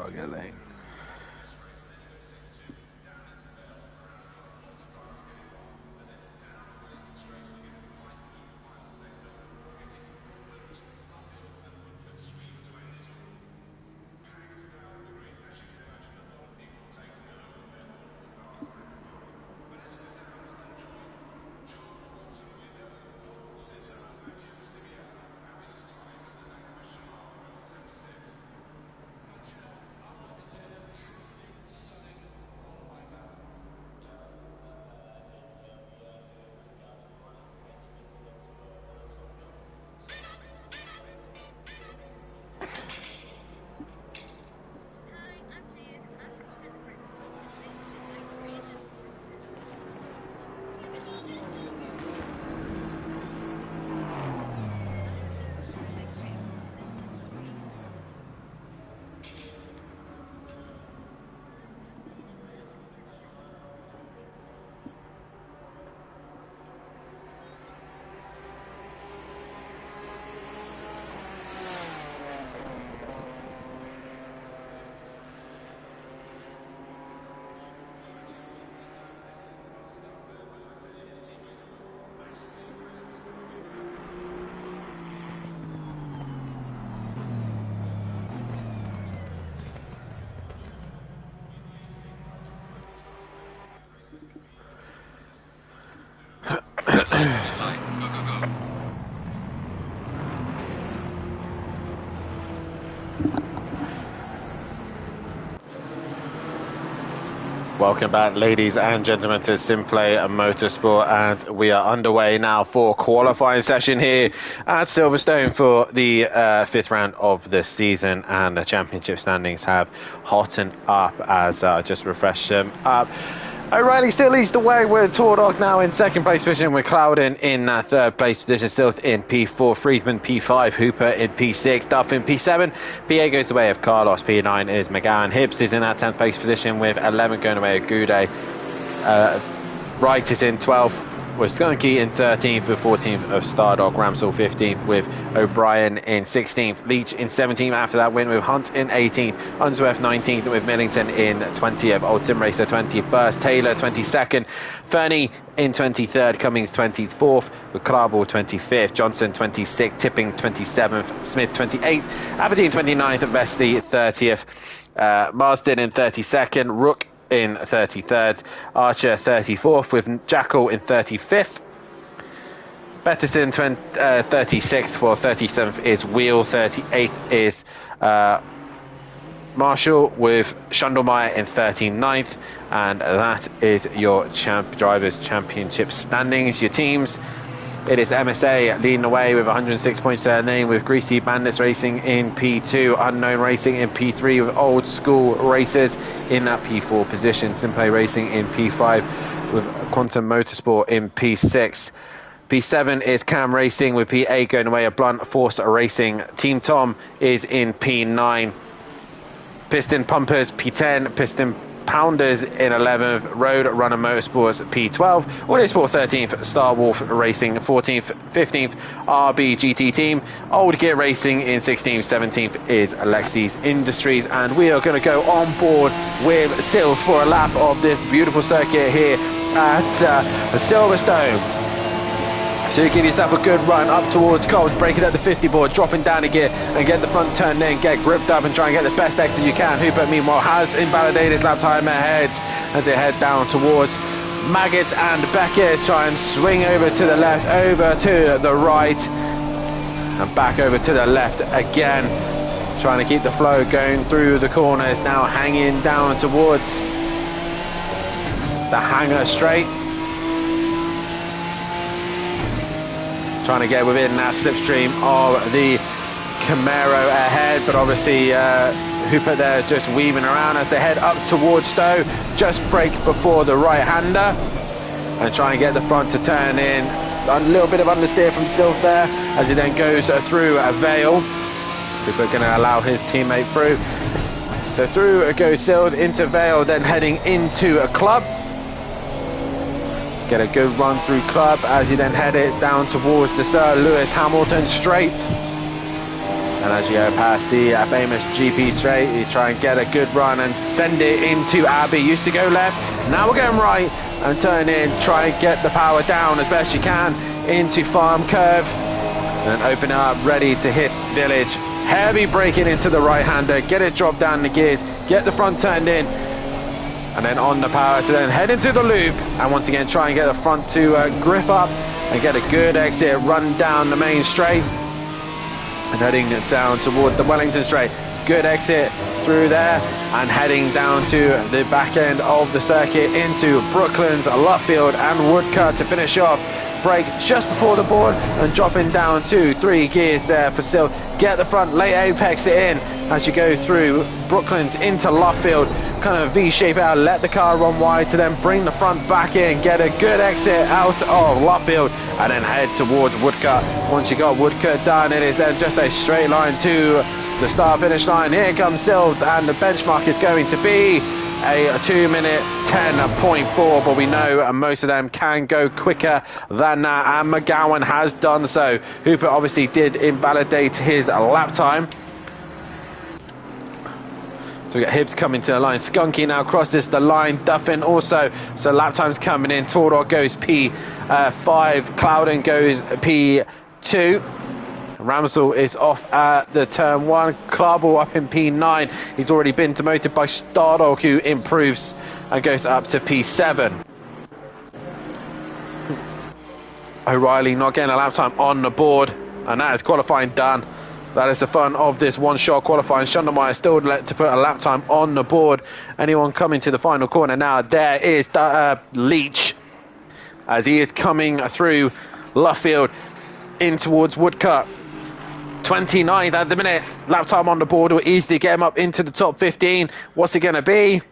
I'll get late. Welcome back, ladies and gentlemen, to Simplay Motorsport, and we are underway now for qualifying session here at Silverstone for the fifth round of the season, and the championship standings have hottened up as I just refreshed them up. O'Reilly still leads the way with Tordok now in second place position, with Clouden in third place position, still in P4, Friedman P5, Hooper in P6, Duff in P7, P8 goes the way of Carlos, P9 is McGowan, Hibbs is in that 10th place position with 11 going away of Goudet, Wright is in 12th, with Skunky in 13th, with 14th of Stardog, Ramsell 15th, with O'Brien in 16th, Leach in 17th after that win, with Hunt in 18th, Unsworth 19th, with Millington in 20th, Old Sim Racer 21st, Taylor 22nd, Fernie in 23rd, Cummings 24th, with Clarble 25th, Johnson 26th, Tipping 27th, Smith 28th, Aberdeen 29th, Vesty 30th, Marsden in 32nd, Rook in 33rd, Archer 34th, with Jackal in 35th, Betterson 36th, while 37th is Wheel, 38th is Marshall, with Shundelmeyer in 39th, and that is your Drivers' Championship standings. Your teams: it is MSA leading the way with 106 points to their name, with Greasy Bandits Racing in P2, Unknown Racing in P3, with Old School Racers in that P4 position, Simplay Racing in P5, with Quantum Motorsport in P6. P7 is Cam Racing, with P8 going away of Blunt Force Racing. Team Tom is in P9. Piston Pumpers P10, Piston Pounders in 11th, Road Runner Motorsports P12, Autosport 13th, Star Wolf Racing 14th, 15th, RB GT Team, Old Gear Racing in 16th, 17th is Alexi's Industries, and we are going to go on board with Silv for a lap of this beautiful circuit here at Silverstone. So you give yourself a good run up towards Coles, breaking up the 50 board, dropping down a gear and get the front turn in, get gripped up and try and get the best exit you can. Hooper, meanwhile, has invalidated his lap time ahead as they head down towards Maggots and Beckett. Try and swing over to the left, over to the right, and back over to the left again. Trying to keep the flow going through the corners, now hanging down towards the hangar straight. Trying to get within that slipstream of the Camaro ahead, but obviously Hooper there just weaving around as they head up towards Stowe. Just brake before the right-hander and trying to get the front to turn in. A little bit of understeer from Silv there as he then goes through a Vale. Hooper going to allow his teammate through. So through goes Silv into Vale, then heading into a Club. Get a good run through Club as you then head it down towards the Sir Lewis Hamilton straight. And as you go past the famous GP straight, you try and get a good run and send it into Abbey. Used to go left, now we're going right and turn in, try and get the power down as best you can into Farm Curve. And then open up, ready to hit Village. Heavy braking into the right-hander, get it dropped down the gears, get the front turned in, and then on the power to then head into the loop. And once again, try and get the front to grip up and get a good exit, run down the main straight. And heading down toward the Wellington straight. Good exit through there and heading down to the back end of the circuit into Brooklands, Luffield and Woodcut to finish off. Brake just before the board and dropping down to 3 gears there for Sil. Get the front, late apex it in as you go through Brooklands into Luffield. Kind of V-shape out, let the car run wide to then bring the front back in, get a good exit out of Luffield and then head towards Woodcut. Once you got Woodcut done, it is then just a straight line to the start finish line. Here comes Silv and the benchmark is going to be a 2-minute 10.4, but we know most of them can go quicker than that, and McGowan has done so. Hooper obviously did invalidate his lap time. So we got Hibbs coming to the line. Skunky now crosses the line. Duffin also. So lap time's coming in. Tordor goes P5. Clouden goes P2. Ramsell is off at the turn 1. Clarble up in P9. He's already been demoted by Stardog, who improves and goes up to P7. O'Reilly not getting a lap time on the board, and that is qualifying done. That is the fun of this one-shot qualifying. Schundermeyer still let to put a lap time on the board. Anyone coming to the final corner now? There is Leach as he is coming through Luffield in towards Woodcut. 29th at the minute. Lap time on the board will easily get him up into the top 15. What's it going to be?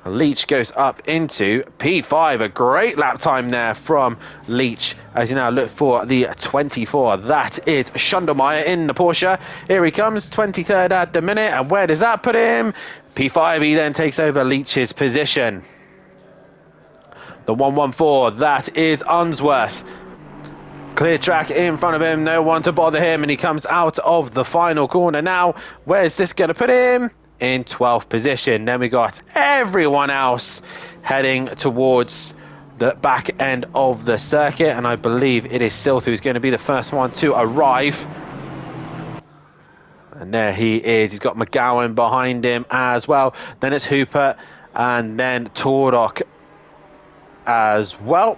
Leach goes up into P5. A great lap time there from Leach as you now look for the 24. That is Schundermeyer in the Porsche. Here he comes, 23rd at the minute. And where does that put him? P5. He then takes over Leach's position. The 114, that is Unsworth. Clear track in front of him, no one to bother him, and he comes out of the final corner now. Where's this going to put him? In 12th position. Then we got everyone else heading towards the back end of the circuit, and I believe it is Silth who's going to be the first one to arrive. And there he is. He's got McGowan behind him as well. Then it's Hooper and then Tordok as well.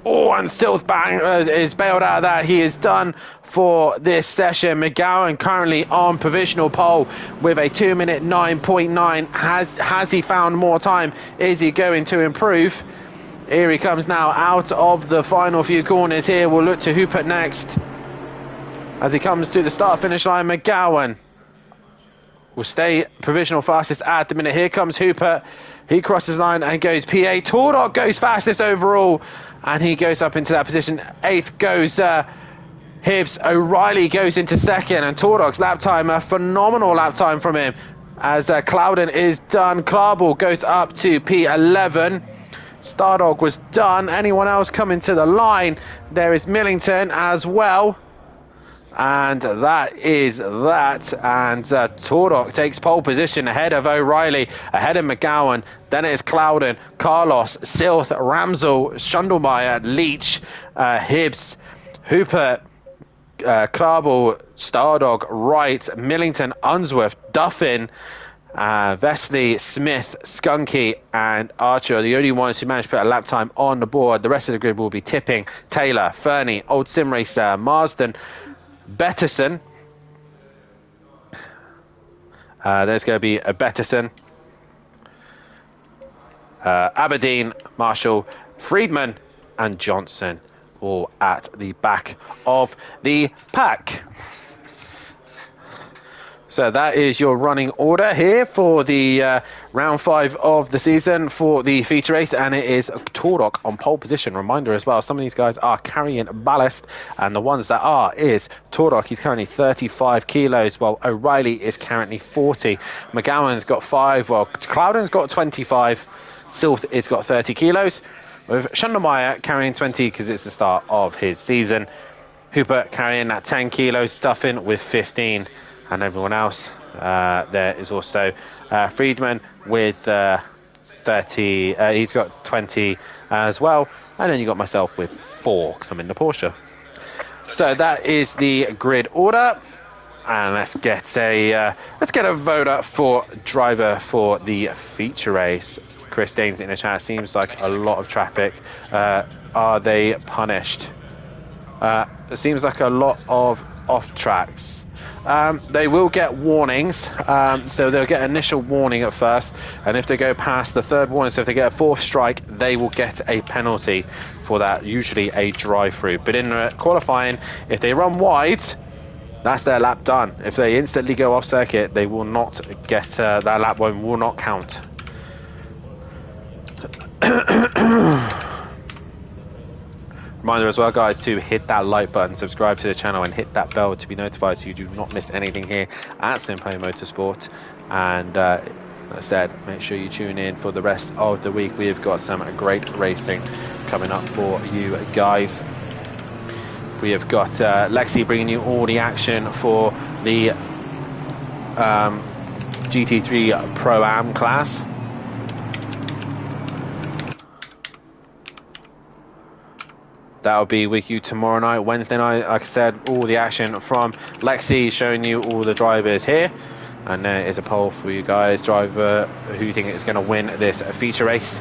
Oh, and Silth bang is bailed out of that. He is done for this session. McGowan currently on provisional pole with a 2-minute 9.9. Has he found more time? Is he going to improve? Here he comes now out of the final few corners here. We'll look to Hooper next. As he comes to the start finish line, McGowan will stay provisional fastest at the minute. Here comes Hooper. He crosses the line and goes P8. Tordok goes fastest overall, and he goes up into that position. 8th goes Hibbs. O'Reilly goes into 2nd, and Tordok's lap time, a phenomenal lap time from him. As Clouden is done, Clarble goes up to P11. Stardog was done. Anyone else coming to the line? There is Millington as well. And that is that. And Tordok takes pole position ahead of O'Reilly, ahead of McGowan. Then it is Clouden, Carlos, Silth, Ramsell, Schundelmeyer, Leach, Hibbs, Hooper, Clarble, Stardog, Wright, Millington, Unsworth, Duffin, Vesley, Smith, Skunky and Archer are the only ones who managed to put a lap time on the board. The rest of the grid will be Tipping, Taylor, Fernie, Old Sim Racer, Marsden, Betterson. There's going to be a Betterson, Aberdeen, Marshall, Friedman and Johnson all at the back of the pack. So that is your running order here for the round 5 of the season for the feature race, and it is Tordok on pole position. Reminder as well, some of these guys are carrying ballast, and the ones that are is Tordok. He's currently 35 kilos, while O'Reilly is currently 40. McGowan's got 5, well, Clouden's got 25. Silth has got 30 kilos, with Schundermeyer carrying 20 because it's the start of his season. Hooper carrying that 10 kilos, Duffin with 15, and everyone else. There is also Friedman with 30. He's got 20 as well, and then you got myself with 4 because I'm in the Porsche. So that is the grid order, and let's get a voter for driver for the feature race. Chris Danes in the chat. Seems like a lot of traffic. Are they punished? It seems like a lot of off tracks. They will get warnings, so they'll get initial warning at first, and if they go past the third warning, so if they get a 4th strike, they will get a penalty for that, usually a drive-through. But in qualifying, if they run wide, that's their lap done. If they instantly go off circuit, they will not get that lap will not count. Reminder as well, guys, to hit that like button, subscribe to the channel, and hit that bell to be notified so you do not miss anything here at Simply Motorsport. And like I said, make sure you tune in for the rest of the week. We have got some great racing coming up for you guys. We have got Lexi bringing you all the action for the GT3 Pro-Am class. That'll be with you tomorrow night, Wednesday night. Like I said, all the action from Lexi, showing you all the drivers here. And there is a poll for you guys, driver who you think is going to win this feature race.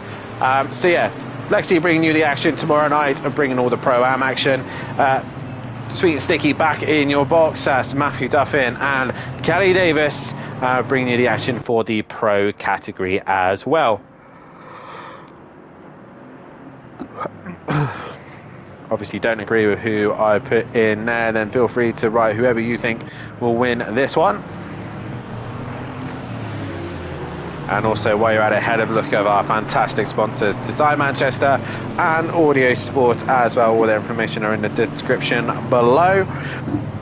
So yeah, Lexi bringing you the action tomorrow night and bringing all the Pro-Am action. Sweet and Sticky back in your box. That's Matthew Duffin and Kelly Davis bringing you the action for the Pro category as well. Obviously don't agree with who I put in there, then feel free to write whoever you think will win this one. And also, while you're at it, head of a look at our fantastic sponsors, Design Manchester and Audio Sport as well. All their information are in the description below.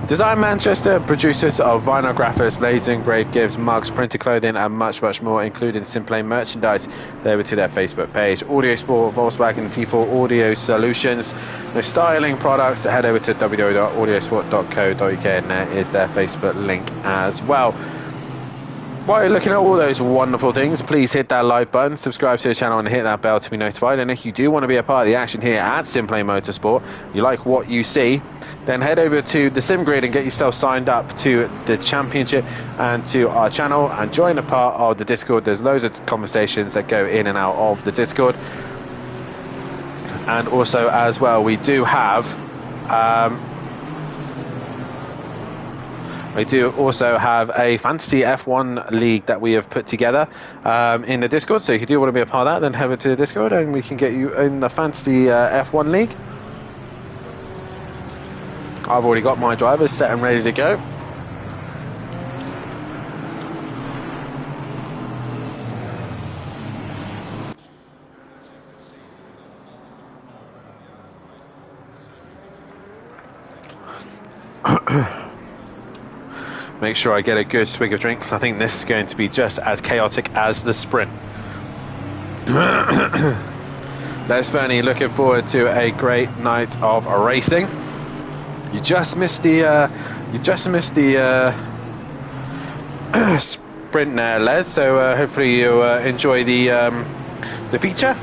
Design Manchester, producers of vinyl graphics, laser engraved gifts, mugs, printed clothing, and much, much more, including Simplane merchandise. Over to their Facebook page. Audio Sport, Volkswagen T4 Audio Solutions. With styling products, head over to www.audiosport.co.uk, and there is their Facebook link as well. While you're looking at all those wonderful things, please hit that like button, subscribe to the channel, and hit that bell to be notified. And if you do want to be a part of the action here at Simply Motorsport, you like what you see, then head over to the Sim Grid and get yourself signed up to the championship and to our channel and join a part of the Discord. There's loads of conversations that go in and out of the Discord. And also as well, we do have we do also have a fantasy F1 league that we have put together in the Discord. So if you do want to be a part of that, then head over to the Discord and we can get you in the fantasy F1 league. I've already got my drivers set and ready to go. Make sure I get a good swig of drinks. I think this is going to be just as chaotic as the sprint. Les Fernie, looking forward to a great night of racing. You just missed the sprint there, Les. So hopefully you enjoy the feature.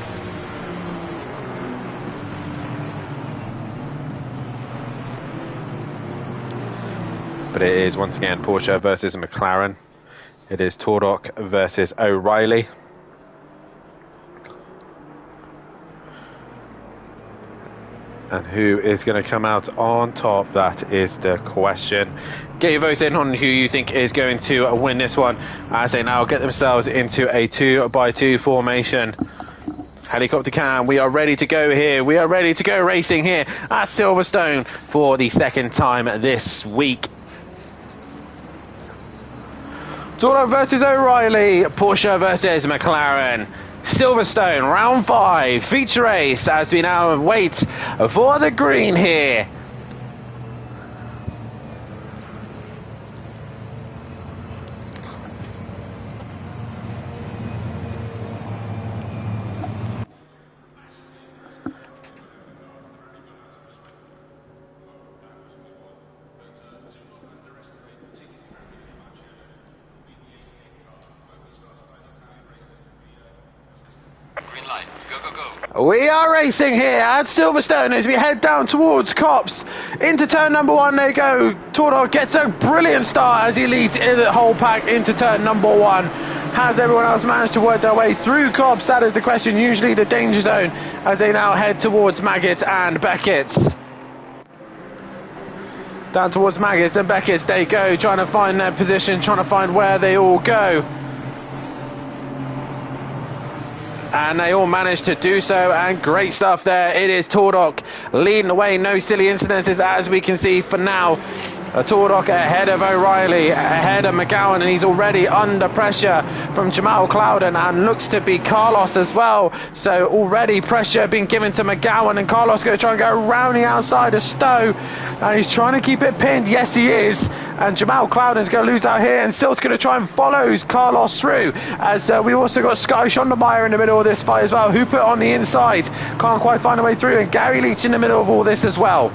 But it is once again Porsche versus McLaren. It is Tordock versus O'Reilly. And who is going to come out on top? That is the question. Get your votes in on who you think is going to win this one as they now get themselves into a 2x2 formation. Helicopter cam, we are ready to go here. We are ready to go racing here at Silverstone for the second time this week. Tordock versus O'Reilly, Porsche versus McLaren. Silverstone, round 5, feature race as we now wait for the green here. We are racing here at Silverstone as we head down towards Copse. Into turn number 1 they go. Tordog gets a brilliant start as he leads in the whole pack into turn number 1. Has everyone else managed to work their way through Copse? That is the question, usually the danger zone, as they now head towards Maggots and Beckett's. Down towards Maggots and Beckett's they go, trying to find their position, trying to find where they all go. And they all managed to do so, and great stuff there. It is Tordog leading the way, no silly incidences as we can see for now. Tordog ahead of O'Reilly, ahead of McGowan, and he's already under pressure from Jamal Clouden, and looks to be Carlos as well. So already pressure being given to McGowan, and Carlos going to try and go around the outside of Stowe, and he's trying to keep it pinned. Yes, he is. And Jamal Clouden's going to lose out here, and Silt's going to try and follow Carlos through. As we also got Sky Schondermeyer in the middle of this fight as well. Hooper on the inside, can't quite find a way through, and Gary Leach in the middle of all this as well.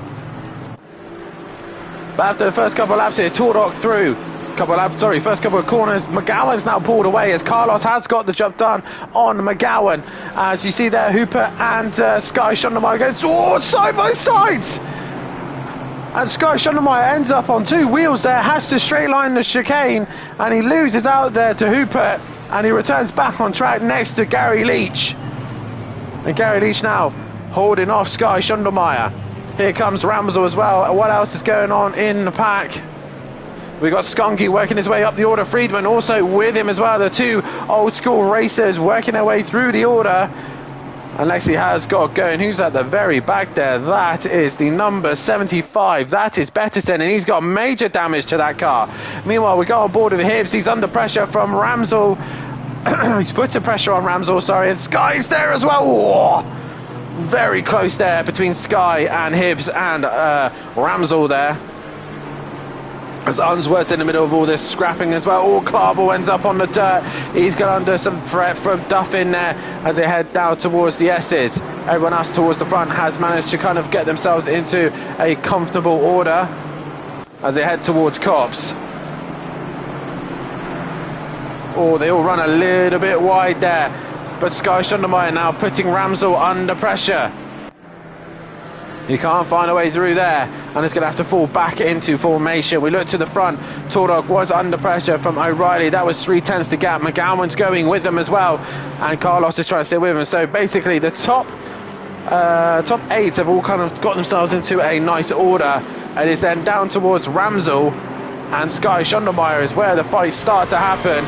But after the first couple of laps here, Tordog through. First couple of corners. McGowan's now pulled away as Carlos has got the job done on McGowan. As you see there, Hooper and Sky Schondermeyer go side by side. And Sky Schondermeyer ends up on 2 wheels there, has to straight line the chicane, and he loses out there to Hooper, and he returns back on track next to Gary Leach. And Gary Leach now holding off Sky Schondermeyer. Here comes Ramsel as well. What else is going on in the pack? We've got Skunky working his way up the order. Friedman also with him as well. The 2 old school racers working their way through the order. And Lexi has got going. Who's at the very back there? That is the number 75. That is Betterson, and he's got major damage to that car. Meanwhile, we go on board with Hibbs. He's under pressure from Ramsel. He's put some pressure on Ramsel, sorry. And Sky's there as well. Whoa. Very close there between Sky and Hibbs and Ramsel there. As Unsworth's in the middle of all this scrapping as well. Clarble ends up on the dirt. He's got under some threat from Duffin there as they head down towards the S's. Everyone else towards the front has managed to kind of get themselves into a comfortable order as they head towards Copse. They all run a little bit wide there. But Sky Schondermeyer now putting Ramsel under pressure. He can't find a way through there, and it's going to have to fall back into formation. We look to the front. Tordog was under pressure from O'Reilly. That was 3/10 to gap. McGowan's going with them as well, and Carlos is trying to stay with him. So basically the top 8 have all kind of got themselves into a nice order, and it's then down towards Ramsel and Sky Schondermeyer is where the fights start to happen.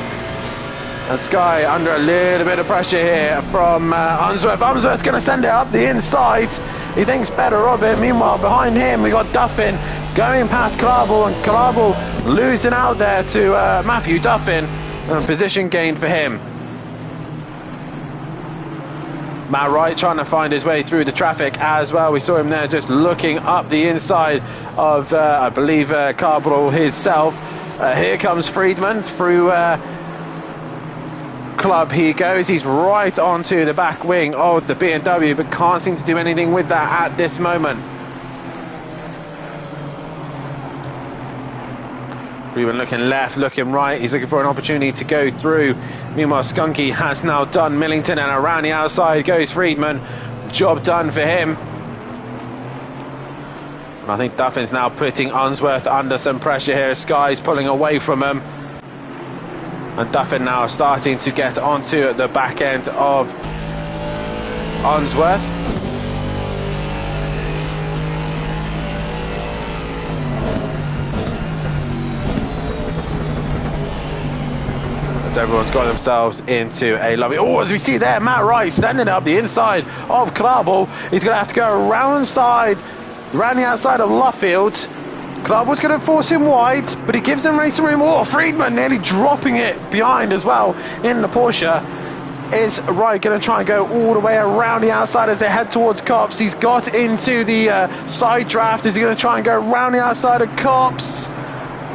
And Sky under a little bit of pressure here from Unsworth. Unsworth's going to send it up the inside. He thinks better of it. Meanwhile, behind him, we got Duffin going past Clarble, and Clarble losing out there to Matthew Duffin. And position gain for him. Matt Wright trying to find his way through the traffic as well. We saw him there just looking up the inside of, I believe, Clarble himself. Here comes Friedman through... Club he goes. He's right onto the back wing of the BMW, but can't seem to do anything with that at this moment. Friedman looking left, looking right. He's looking for an opportunity to go through. Meanwhile, Skunky has now done Millington, and around the outside goes Friedman. Job done for him. And I think Duffin's now putting Unsworth under some pressure here. Sky's pulling away from him. And Duffin now starting to get onto the back end of Unsworth. As everyone's got themselves into a lovely... as we see there, Matt Wright standing up the inside of Clarble. He's going to have to go around the outside of Luffield. Clarkwood's going to force him wide, but he gives him racing room. Friedman nearly dropping it behind as well in the Porsche. Is Wright going to try and go all the way around the outside as they head towards Copse? He's got into the side draft. Is he going to try and go around the outside of Copse?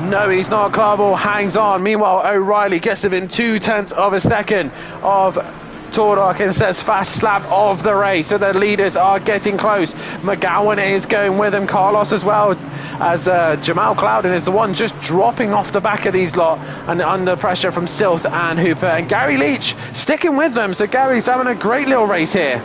No, he's not. Clarble hangs on. Meanwhile, O'Reilly gets within 0.2 of a second of Tordog and says fast slap of the race. So the leaders are getting close. McGowan is going with him. Carlos as well. as Jamal Clouden is the one just dropping off the back of these lot and under pressure from Silth and Hooper, and Gary Leach sticking with them. So Gary's having a great little race here.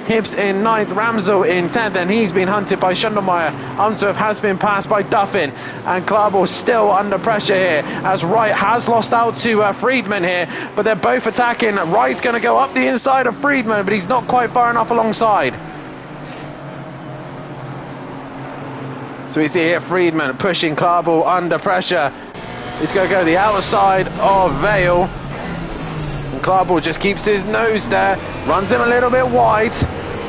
Hibbs in 9th, Ramsell in 10th, and he's been hunted by Schundelmeyer. Unsworth has been passed by Duffin, and Klarbo still under pressure here as Wright has lost out to Friedman here, but they're both attacking. Wright's going to go up the inside of Friedman, but he's not quite far enough alongside. So we see here Friedman pushing Klarbo under pressure. He's going to go the outside of Vale. And Klarbo just keeps his nose there, runs him a little bit wide,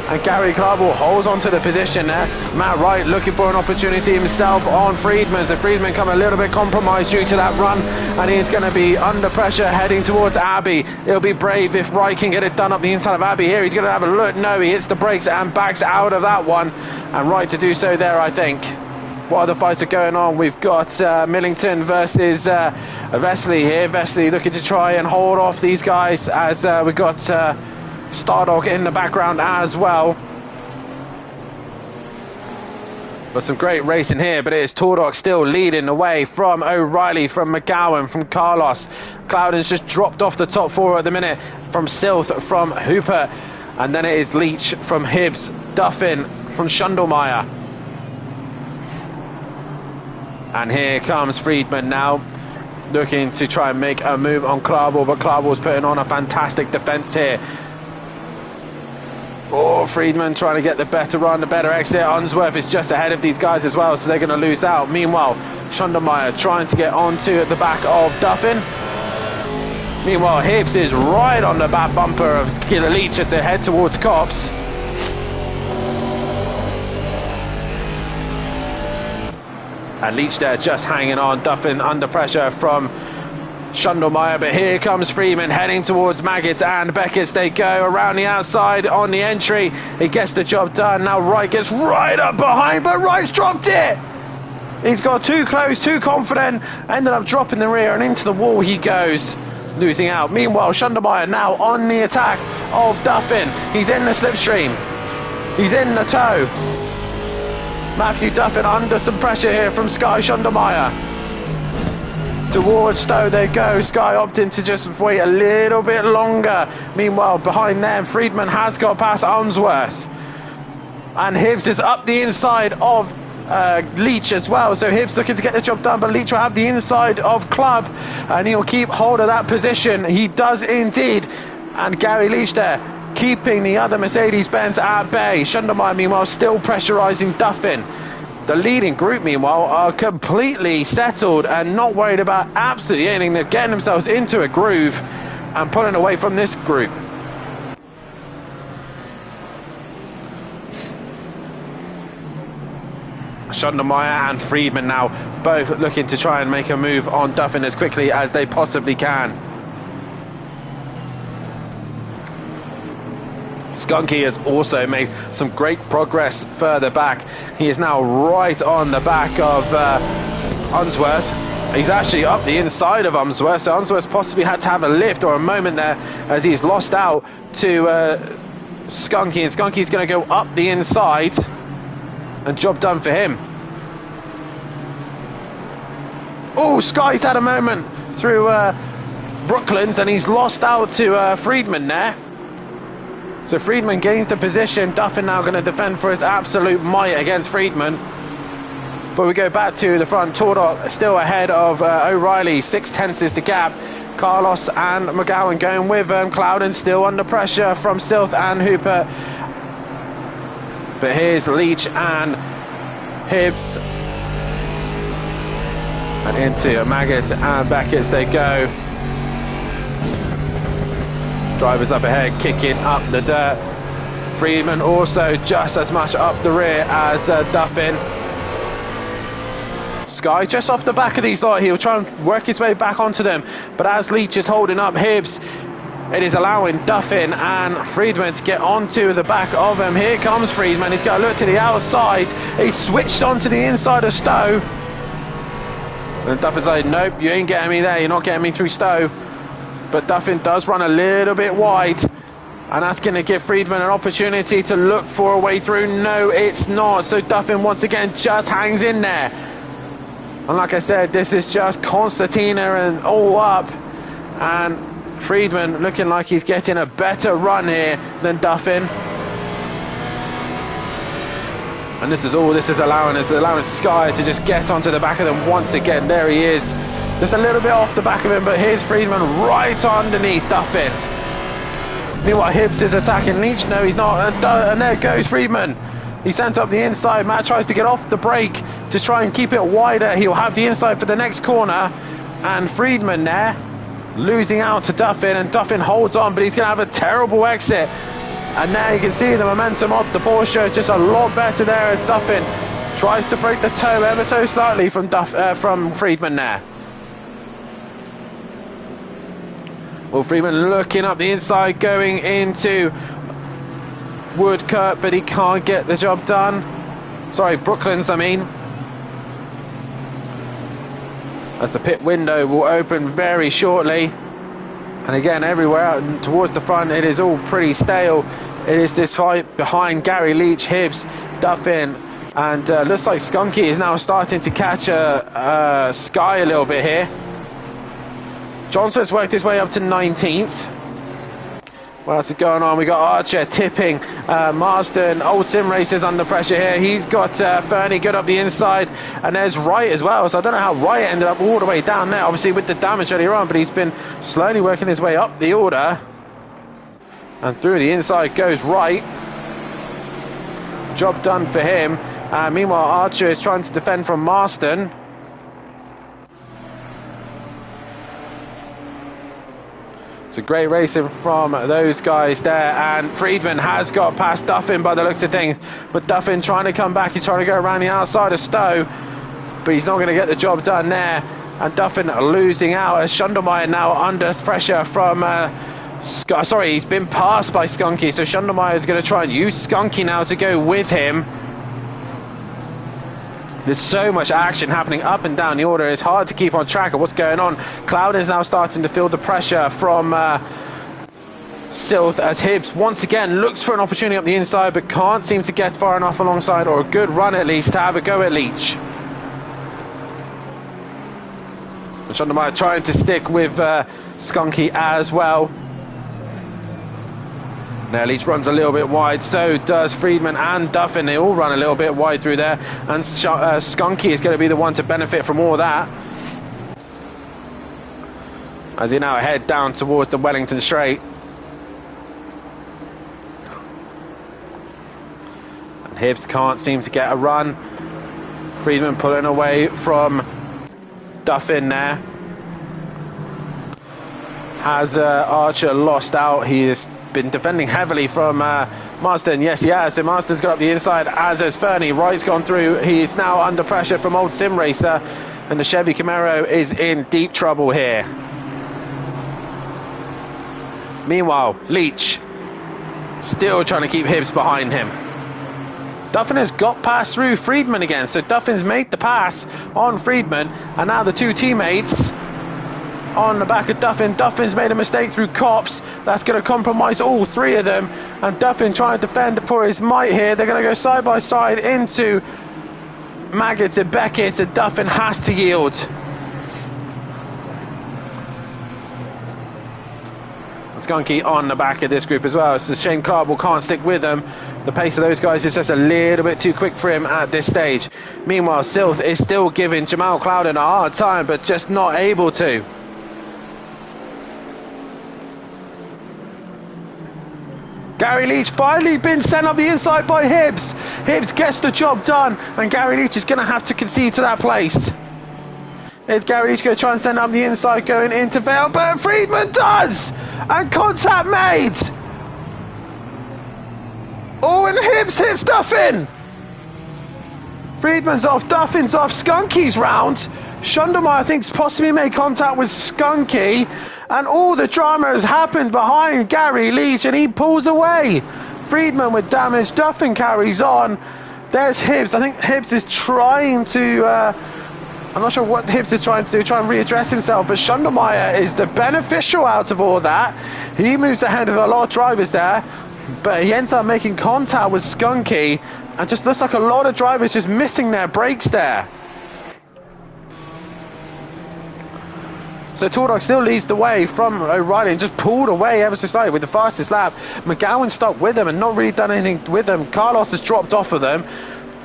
and Gary Klarbo holds onto the position there. Matt Wright looking for an opportunity himself on Friedman, so Friedman come a little bit compromised due to that run, and he's going to be under pressure heading towards Abbey. It'll be brave if Wright can get it done up the inside of Abbey here. He's going to have a look. No, he hits the brakes and backs out of that one, and right to do so there, I think. What other fights are going on? We've got Millington versus Vesely here. Vesely looking to try and hold off these guys, as we've got Stardog in the background as well. Got some great racing here, but it is Tordok still leading the way from O'Reilly, from McGowan, from Carlos. Clouden's just dropped off the top four at the minute, from Silth, from Hooper, and then it is Leach from Hibbs, Duffin from Schundelmeyer. And here comes Friedman now, looking to try and make a move on Klarbo, but Klarbo's putting on a fantastic defence here. Oh, Friedman trying to get the better run, the better exit. Unsworth is just ahead of these guys as well, so they're going to lose out. Meanwhile, Schundelmeyer trying to get onto the back of Duffin. Meanwhile, Hibbs is right on the back bumper of Killer Leach as they head towards Cops. And Leach there just hanging on. Duffin under pressure from Schundelmeyer, but here comes Freeman heading towards Maggots and Beckett. They go around the outside on the entry. He gets the job done. Now Wright gets right up behind, but Wright's dropped it. He's got too close, too confident, ended up dropping the rear, and into the wall he goes, losing out. Meanwhile, Schundelmeyer now on the attack of Duffin. He's in the slipstream. He's in the tow. Matthew Duffin under some pressure here from Sky Schundelmeyer. Towards Stowe they go. Sky opting to just wait a little bit longer. Meanwhile, behind them, Friedman has got past Unsworth. And Hibbs is up the inside of Leach as well. So Hibbs looking to get the job done, but Leach will have the inside of Club, and he'll keep hold of that position. He does indeed. And Gary Leach there, keeping the other Mercedes-Benz at bay. Schundelmeyer, meanwhile, still pressurising Duffin. The leading group, meanwhile, are completely settled and not worried about absolutely anything. They're getting themselves into a groove and pulling away from this group. Schundelmeyer and Friedman now both looking to try and make a move on Duffin as quickly as they possibly can. Skunky has also made some great progress further back. He is now right on the back of Unsworth. He's actually up the inside of Unsworth, so Unsworth possibly had to have a lift or a moment there as he's lost out to Skunky, and Skunky's going to go up the inside, and job done for him. Oh, Sky's had a moment through Brooklands, and he's lost out to Friedman there. So Friedman gains the position. Duffin now going to defend for his absolute might against Friedman. But we go back to the front. Tordok still ahead of O'Reilly. 6/10 is the gap. Carlos and McGowan going with Clouden still under pressure from Silth and Hooper. But here's Leach and Hibbs. And into Maggots and Beckett they go. Drivers up ahead, kicking up the dirt. Friedman also just as much up the rear as Duffin. Sky just off the back of these lot. He'll try and work his way back onto them. But as Leach is holding up Hibbs, it is allowing Duffin and Friedman to get onto the back of him. Here comes Friedman. He's got to look to the outside. He's switched onto the inside of Stowe. And Duffin's like, nope, you ain't getting me there. You're not getting me through Stowe. But Duffin does run a little bit wide. And that's going to give Friedman an opportunity to look for a way through. No, it's not. So Duffin once again just hangs in there. And like I said, this is just concertina and all up. And Friedman looking like he's getting a better run here than Duffin. And this is allowing Sky to just get onto the back of them once again. There he is. Just a little bit off the back of him, but here's Friedman right underneath Duffin. Meanwhile, Hibbs is attacking Leach. No, he's not. And there goes Friedman. He sends up the inside. Matt tries to get off the brake to try and keep it wider. He'll have the inside for the next corner. And Friedman there, losing out to Duffin. And Duffin holds on, but he's going to have a terrible exit. And now you can see the momentum of the Porsche just a lot better there as Duffin tries to break the toe ever so slightly from Friedman there. Well, Friedman looking up the inside, going into Woodcote, but he can't get the job done. Sorry, Brooklands, I mean. As the pit window will open very shortly. And again, everywhere out towards the front, it is all pretty stale. It is this fight behind Gary Leach, Hibbs, Duffin, and looks like Skunky is now starting to catch Sky a little bit here. Johnson's worked his way up to 19th. What else is going on? We got Archer tipping. Marston, Old Sim Racers under pressure here. He's got Fernie good up the inside. And there's Wright as well. So I don't know how Wright ended up all the way down there. Obviously with the damage earlier on. But he's been slowly working his way up the order. And through the inside goes Wright. Job done for him. Meanwhile, Archer is trying to defend from Marston. It's a great racing from those guys there, and Friedman has got past Duffin by the looks of things, but Duffin trying to come back. He's trying to go around the outside of Stowe, but he's not going to get the job done there. And Duffin losing out as Schundelmeyer now under pressure from he's been passed by Skunky, so Schundelmeyer is going to try and use Skunky now to go with him. There's so much action happening up and down the order. It's hard to keep on track of what's going on. Cloud is now starting to feel the pressure from Silth as Hibbs once again looks for an opportunity up the inside, but can't seem to get far enough alongside, or a good run at least, to have a go at Leach. And Schundelmeyer trying to stick with Skunky as well. Now Leach runs a little bit wide, so does Friedman and Duffin. They all run a little bit wide through there, and Skunky is going to be the one to benefit from all that. As he now head down towards the Wellington Straight. And Hibbs can't seem to get a run. Friedman pulling away from Duffin there. Has Archer lost out? He is been defending heavily from Marston. Yes, he has. So Marston's got up the inside, as has Fernie. Wright's gone through. He is now under pressure from Old Sim Racer, and the Chevy Camaro is in deep trouble here. Meanwhile, Leach still trying to keep Hibbs behind him. Duffin has got past through Friedman again, so Duffin's made the pass on Friedman, and now the two teammates on the back of Duffin. Duffin's made a mistake through Cops. That's going to compromise all three of them. And Duffin trying to defend for his might here. They're going to go side by side into Maggots and Beckett, and Duffin has to yield. Skunky on the back of this group as well. It's a shame Cardwell can't stick with them. The pace of those guys is just a little bit too quick for him at this stage. Meanwhile, Silth is still giving Jamal Clouden a hard time, but just not able to. Gary Leach finally been sent up the inside by Hibbs. Hibbs gets the job done, and Gary Leach is going to have to concede to that place. Is Gary Leach going to try and send up the inside going into Vale, but Friedman does! And contact made! Oh, and Hibbs hits Duffin! Friedman's off, Duffin's off, Skunky's round. Schundelmeyer, I think, possibly made contact with Skunky, and all the drama has happened behind Gary Leach, and he pulls away. Friedman with damage, Duffin carries on. There's Hibbs. I think Hibbs is trying to I'm not sure what Hibbs is trying to do, try and readdress himself, but Schundermeyer is the beneficial out of all that. He moves ahead of a lot of drivers there, but he ends up making contact with Skunky, and just looks like a lot of drivers just missing their brakes there. So Tordog still leads the way from O'Reilly and just pulled away ever so slightly with the fastest lap. McGowan stuck with him and not really done anything with them. Carlos has dropped off of them.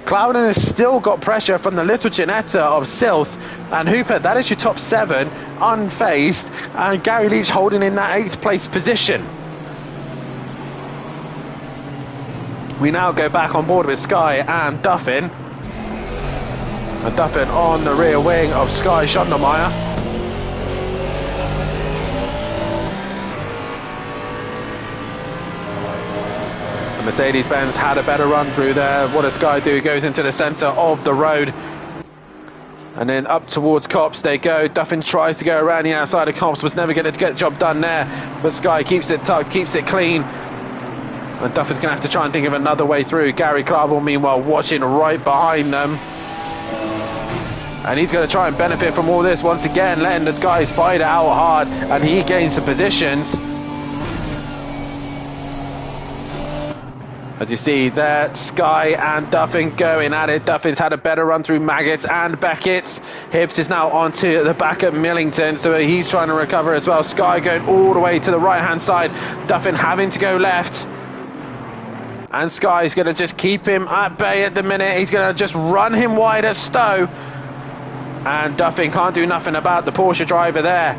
Clouden has still got pressure from the little Ginetta of Silth, and Hooper, that is your top 7, unfazed, and Gary Leach holding in that 8th place position. We now go back on board with Sky and Duffin. And Duffin on the rear wing of Sky Schundermeyer. Mercedes-Benz had a better run through there. What does Sky do? He goes into the centre of the road. And then up towards Copse they go. Duffin tries to go around the outside of Copse, was never going to get the job done there. But Sky keeps it tucked, keeps it clean. And Duffin's going to have to try and think of another way through. Gary Clarble, meanwhile, watching right behind them. And he's going to try and benefit from all this once again, letting the guys fight out hard. And he gains the positions. As you see there, Sky and Duffin going at it. Duffin's had a better run through Maggots and Beckett's. Hibbs is now onto the back of Millington, so he's trying to recover as well. Sky going all the way to the right-hand side. Duffin having to go left. And Sky's going to just keep him at bay at the minute. He's going to just run him wide at Stowe. And Duffin can't do nothing about the Porsche driver there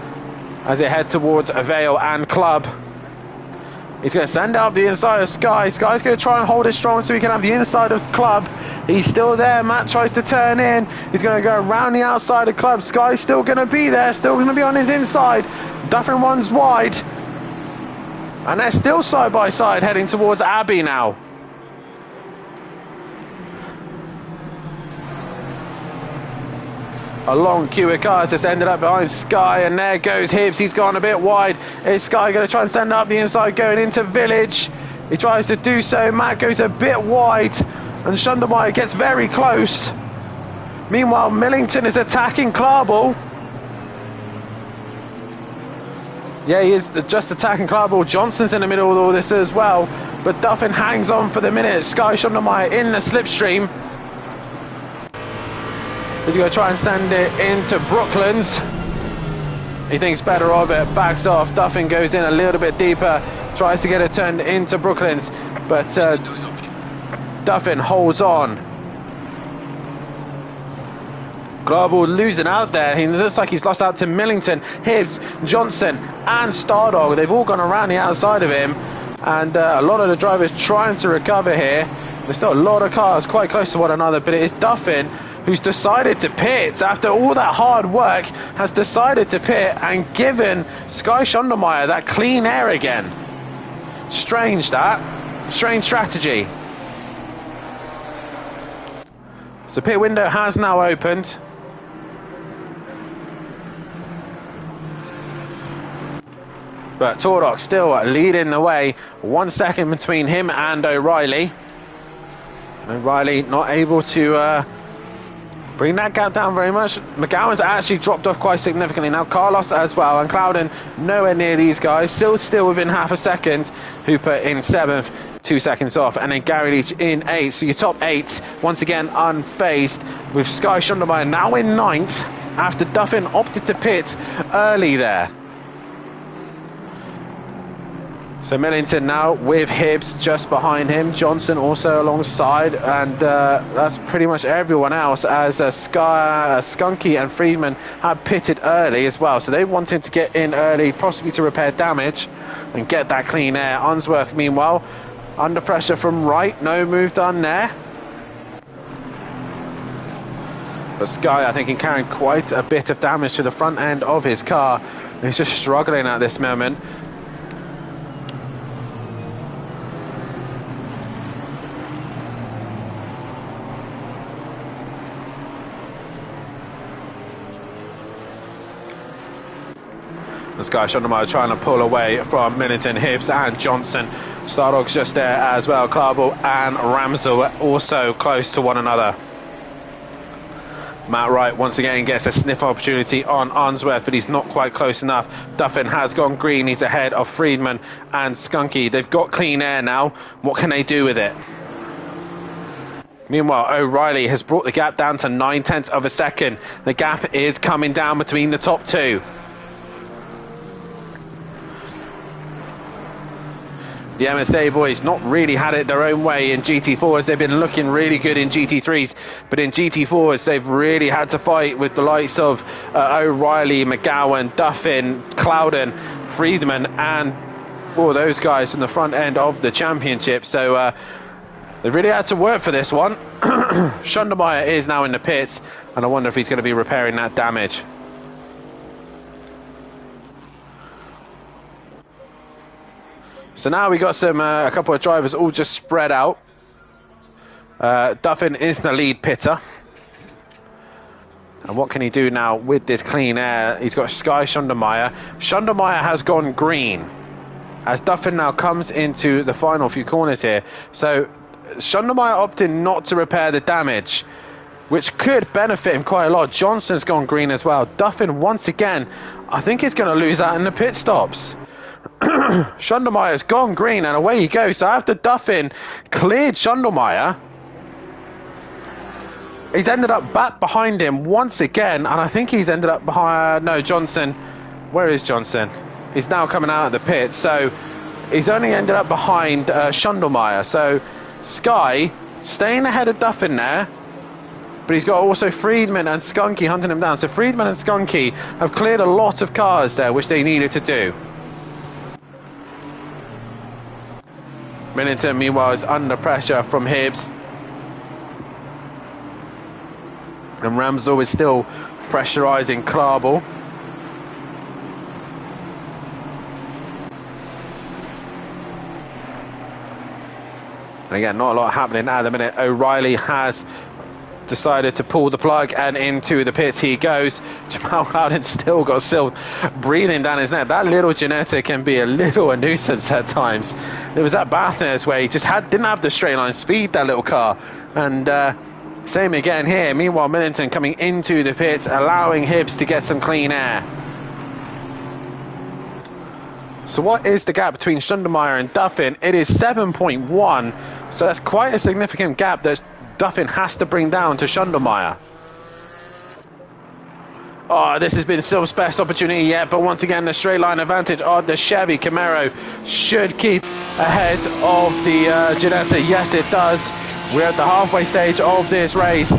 as they head towards Vale and Club. He's going to send out the inside of Sky. Sky's going to try and hold it strong so he can have the inside of Club. He's still there. Matt tries to turn in. He's going to go around the outside of Club. Sky's still going to be there. Still going to be on his inside. Duffin one's wide. And they're still side by side heading towards Abbey now. A long queue of cars just ended up behind Sky, and there goes Hibbs. He's gone a bit wide. Is Sky going to try and send up the inside going into Village? He tries to do so. Matt goes a bit wide, and Schundermeyer gets very close. Meanwhile, Millington is attacking Clarble. Yeah, he is just attacking Clarble. Johnson's in the middle of all this as well, but Duffin hangs on for the minute. Sky Schundermeyer in the slipstream. He's going to try and send it into Brooklands. He thinks better of it, backs off. Duffin goes in a little bit deeper, tries to get it turned into Brooklands, but Duffin holds on. Global losing out there. He looks like he's lost out to Millington, Hibbs, Johnson and Stardog. They've all gone around the outside of him, and a lot of the drivers trying to recover here. There's still a lot of cars quite close to one another, but it is Duffin who's decided to pit after all that hard work, has decided to pit and given Sky Schundermeyer that clean air again. Strange that. Strange strategy. So pit window has now opened. But Tordog still leading the way. 1 second between him and O'Reilly. O'Reilly not able to bring that gap down very much. McGowan's actually dropped off quite significantly now. Carlos as well, and Clouden nowhere near these guys. Still within half a second. Hooper in 7th, 2 seconds off, and then Gary Leach in 8th. So your top 8 once again unfazed, with Sky Schundermeyer now in 9th after Duffin opted to pit early there. So Millington now with Hibbs just behind him, Johnson also alongside, and that's pretty much everyone else, as Skunky and Friedman have pitted early as well. So they wanted to get in early, possibly to repair damage and get that clean air. Unsworth, meanwhile, under pressure from right, no move done there. But Sky, I think, can carry quite a bit of damage to the front end of his car. He's just struggling at this moment. Sky Schundermeyer trying to pull away from Millington, Hibbs and Johnson. Stardog's just there as well. Clarble and Ramsel also close to one another. Matt Wright once again gets a sniff opportunity on Unsworth, but he's not quite close enough. Duffin has gone green. He's ahead of Friedman and Skunky. They've got clean air now. What can they do with it? Meanwhile, O'Reilly has brought the gap down to 9/10 of a second. The gap is coming down between the top two. The MSA boys not really had it their own way in GT4s. They've been looking really good in GT3s, but in GT4s they've really had to fight with the likes of O'Reilly, McGowan, Duffin, Clouden, Friedman, and all those guys from the front end of the championship. So they really had to work for this one. Schundermeyer is now in the pits, and I wonder if he's going to be repairing that damage. So now we got some a couple of drivers all just spread out. Duffin is the lead pitter. And what can he do now with this clean air? He's got Sky Schundermeyer. Schundermeyer has gone green as Duffin now comes into the final few corners here. So Schundermeyer opted not to repair the damage, which could benefit him quite a lot. Johnson's gone green as well. Duffin once again, I think he's going to lose out in the pit stops. Schundermeyer's gone green and away he goes. So after Duffin cleared Schundermeyer, he's ended up back behind him once again, and I think he's ended up behind Johnson. Where is Johnson? He's now coming out of the pit, so he's only ended up behind Schundermeyer. So Sky staying ahead of Duffin there, but he's got also Friedman and Skunky hunting him down. So Friedman and Skunky have cleared a lot of cars there, which they needed to do. Millington, meanwhile, is under pressure from Hibbs. And Ramsdell is still pressurising Klarbel. And again, not a lot happening at the minute. O'Reilly has decided to pull the plug, and into the pits he goes. Jamal Clouden still got silt breathing down his neck. That little Ginetta can be a little a nuisance at times. There was that Bathurst where he just didn't have the straight line speed, that little car. And same again here. Meanwhile, Millington coming into the pits, allowing Hibbs to get some clean air. So what is the gap between Schundermeyer and Duffin? It is 7.1, so that's quite a significant gap that Duffin has to bring down to Schundermeyer. Oh, this has been Silver's best opportunity yet, but once again the straight line advantage of the Chevy Camaro should keep ahead of the Ginetta. Yes, it does. We're at the halfway stage of this race,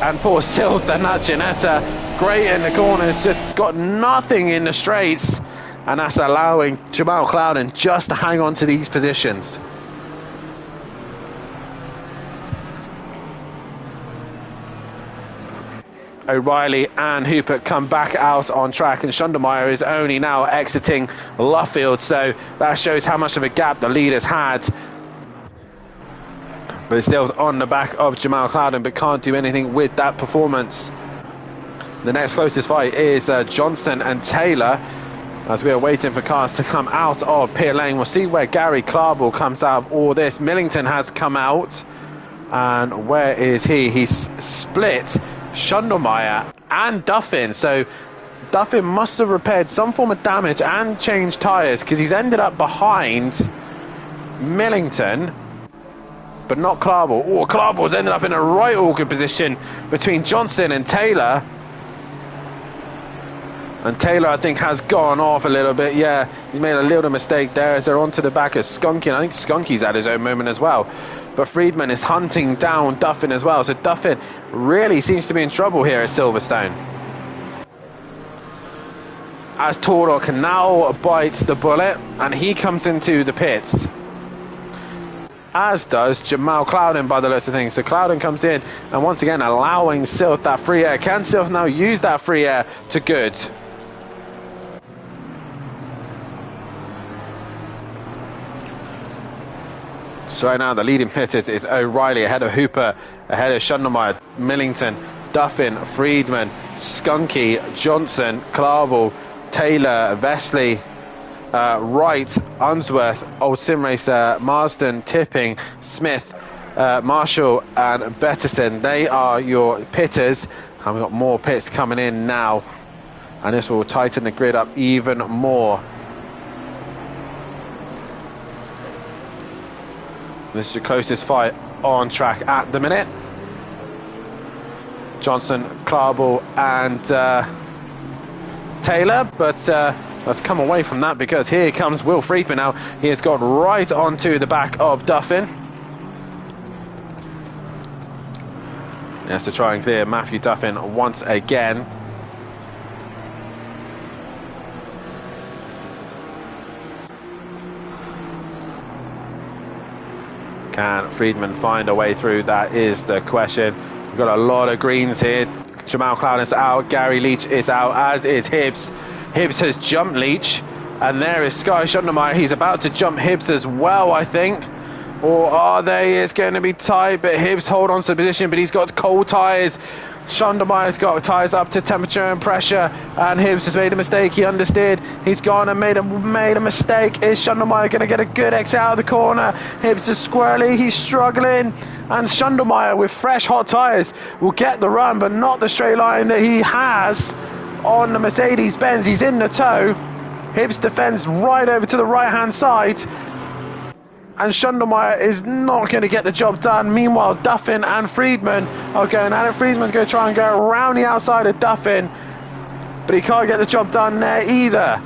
and poor Silv and that Ginetta, great in the corners, just got nothing in the straights, and that's allowing Jamal Clouden just to hang on to these positions. O'Reilly and Hooper come back out on track, and Schundermeyer is only now exiting Luffield, so that shows how much of a gap the leaders had. But it's still on the back of Jamal Clouden, but can't do anything with that performance. The next closest fight is Johnson and Taylor, as we are waiting for cars to come out of pit lane. We'll see where Gary Klarbel comes out of all this. Millington has come out, and where is he? He's split Schundermeyer and Duffin, so Duffin must have repaired some form of damage and changed tyres, because he's ended up behind Millington, but not Klarbel. Oh, Klarbel's ended up in a right awkward position between Johnson and Taylor. And Taylor, I think, has gone off a little bit. Yeah, he made a little mistake there as they're onto the back of Skunky. And I think Skunky's had his own moment as well. But Friedman is hunting down Duffin as well. So Duffin really seems to be in trouble here at Silverstone. As Torok now bites the bullet, and he comes into the pits, as does Jamal Clouden by the looks of things. So Clouden comes in, and once again allowing Silth that free air. Can Silth now use that free air to good? So right now the leading pitters is O'Reilly ahead of Hooper, ahead of Schundermeyer, Millington, Duffin, Friedman, Skunky, Johnson, Klarbel, Taylor, Vesely, Wright, Unsworth, Old Sim Racer, Marsden, Tipping, Smith, Marshall and Betterson, they are your pitters. And we've got more pits coming in now, and this will tighten the grid up even more. This is the closest fight on track at the minute. Johnson, Clarble and Taylor, but let's come away from that because here comes Will Friedman now. He has got right onto the back of Duffin. He has to try and clear Matthew Duffin once again. Can Friedman find a way through? That is the question. We've got a lot of greens here. Jamal Cloudon's out, Gary Leach is out, as is Hibbs. Hibbs has jumped Leach, and there is Sky Schondermeyer. He's about to jump Hibbs as well, I think. Or are they? It's going to be tight, but Hibbs hold on to the position, but he's got cold tyres. Schondermeyer's got tyres up to temperature and pressure, and Hibbs has made a mistake. He understeered. He's gone and made a mistake. Is Schondermeyer going to get a good exit out of the corner? Hibbs is squirrely. He's struggling, and Schondermeyer with fresh hot tyres will get the run, but not the straight line that he has on the Mercedes-Benz. He's in the tow. Hibbs defends right over to the right-hand side, and Schondermeyer is not going to get the job done. Meanwhile, Duffin and Friedman are going at it. Friedman's going to try and go around the outside of Duffin, but he can't get the job done there either.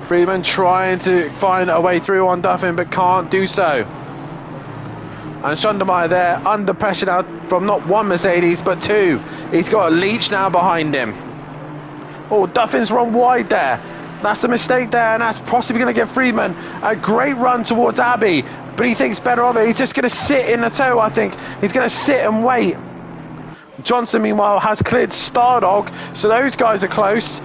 Friedman trying to find a way through on Duffin, but can't do so. And Schondermeyer there under pressure now from not one Mercedes, but two. He's got a Leach now behind him. Oh, Duffin's run wide there. That's a mistake there, and that's possibly going to give Friedman a great run towards Abbey, but he thinks better of it. He's just going to sit in the tow, I think. He's going to sit and wait. Johnson, meanwhile, has cleared Stardog, so those guys are close.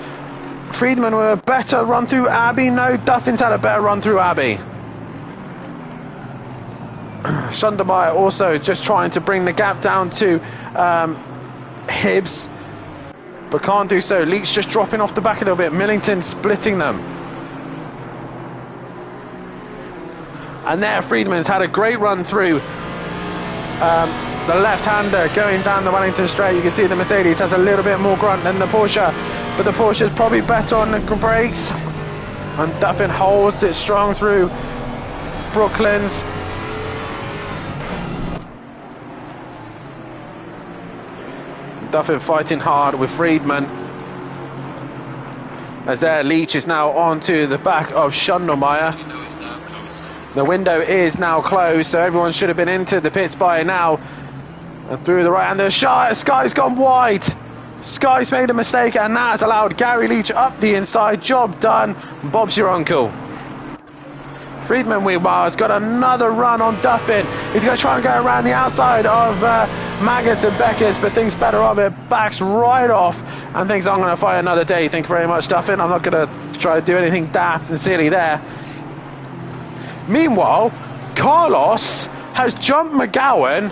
Friedman with a better run through Abbey. No, Duffin's had a better run through Abbey. Schondermeyer also just trying to bring the gap down to Hibbs, but can't do so. Leach just dropping off the back a little bit. Millington splitting them. And there Friedman's had a great run through the left-hander going down the Wellington straight. You can see the Mercedes has a little bit more grunt than the Porsche, but the Porsche is probably better on the brakes. And Duffin holds it strong through Brooklands. Duffin fighting hard with Friedman. As there, Leach is now onto the back of Schondermeyer. The window is now closed, so everyone should have been into the pits by now. And through the right-hander, Sky's gone wide. Sky's made a mistake, and that has allowed Gary Leach up the inside. Job done. Bob's your uncle. Friedman, meanwhile, has got another run on Duffin. He's going to try and go around the outside of Maggots and Beckers, but thinks better of it. Backs right off and thinks, I'm going to fight another day. Thank you very much, Duffin. I'm not going to try to do anything daft and silly there. Meanwhile, Carlos has jumped McGowan.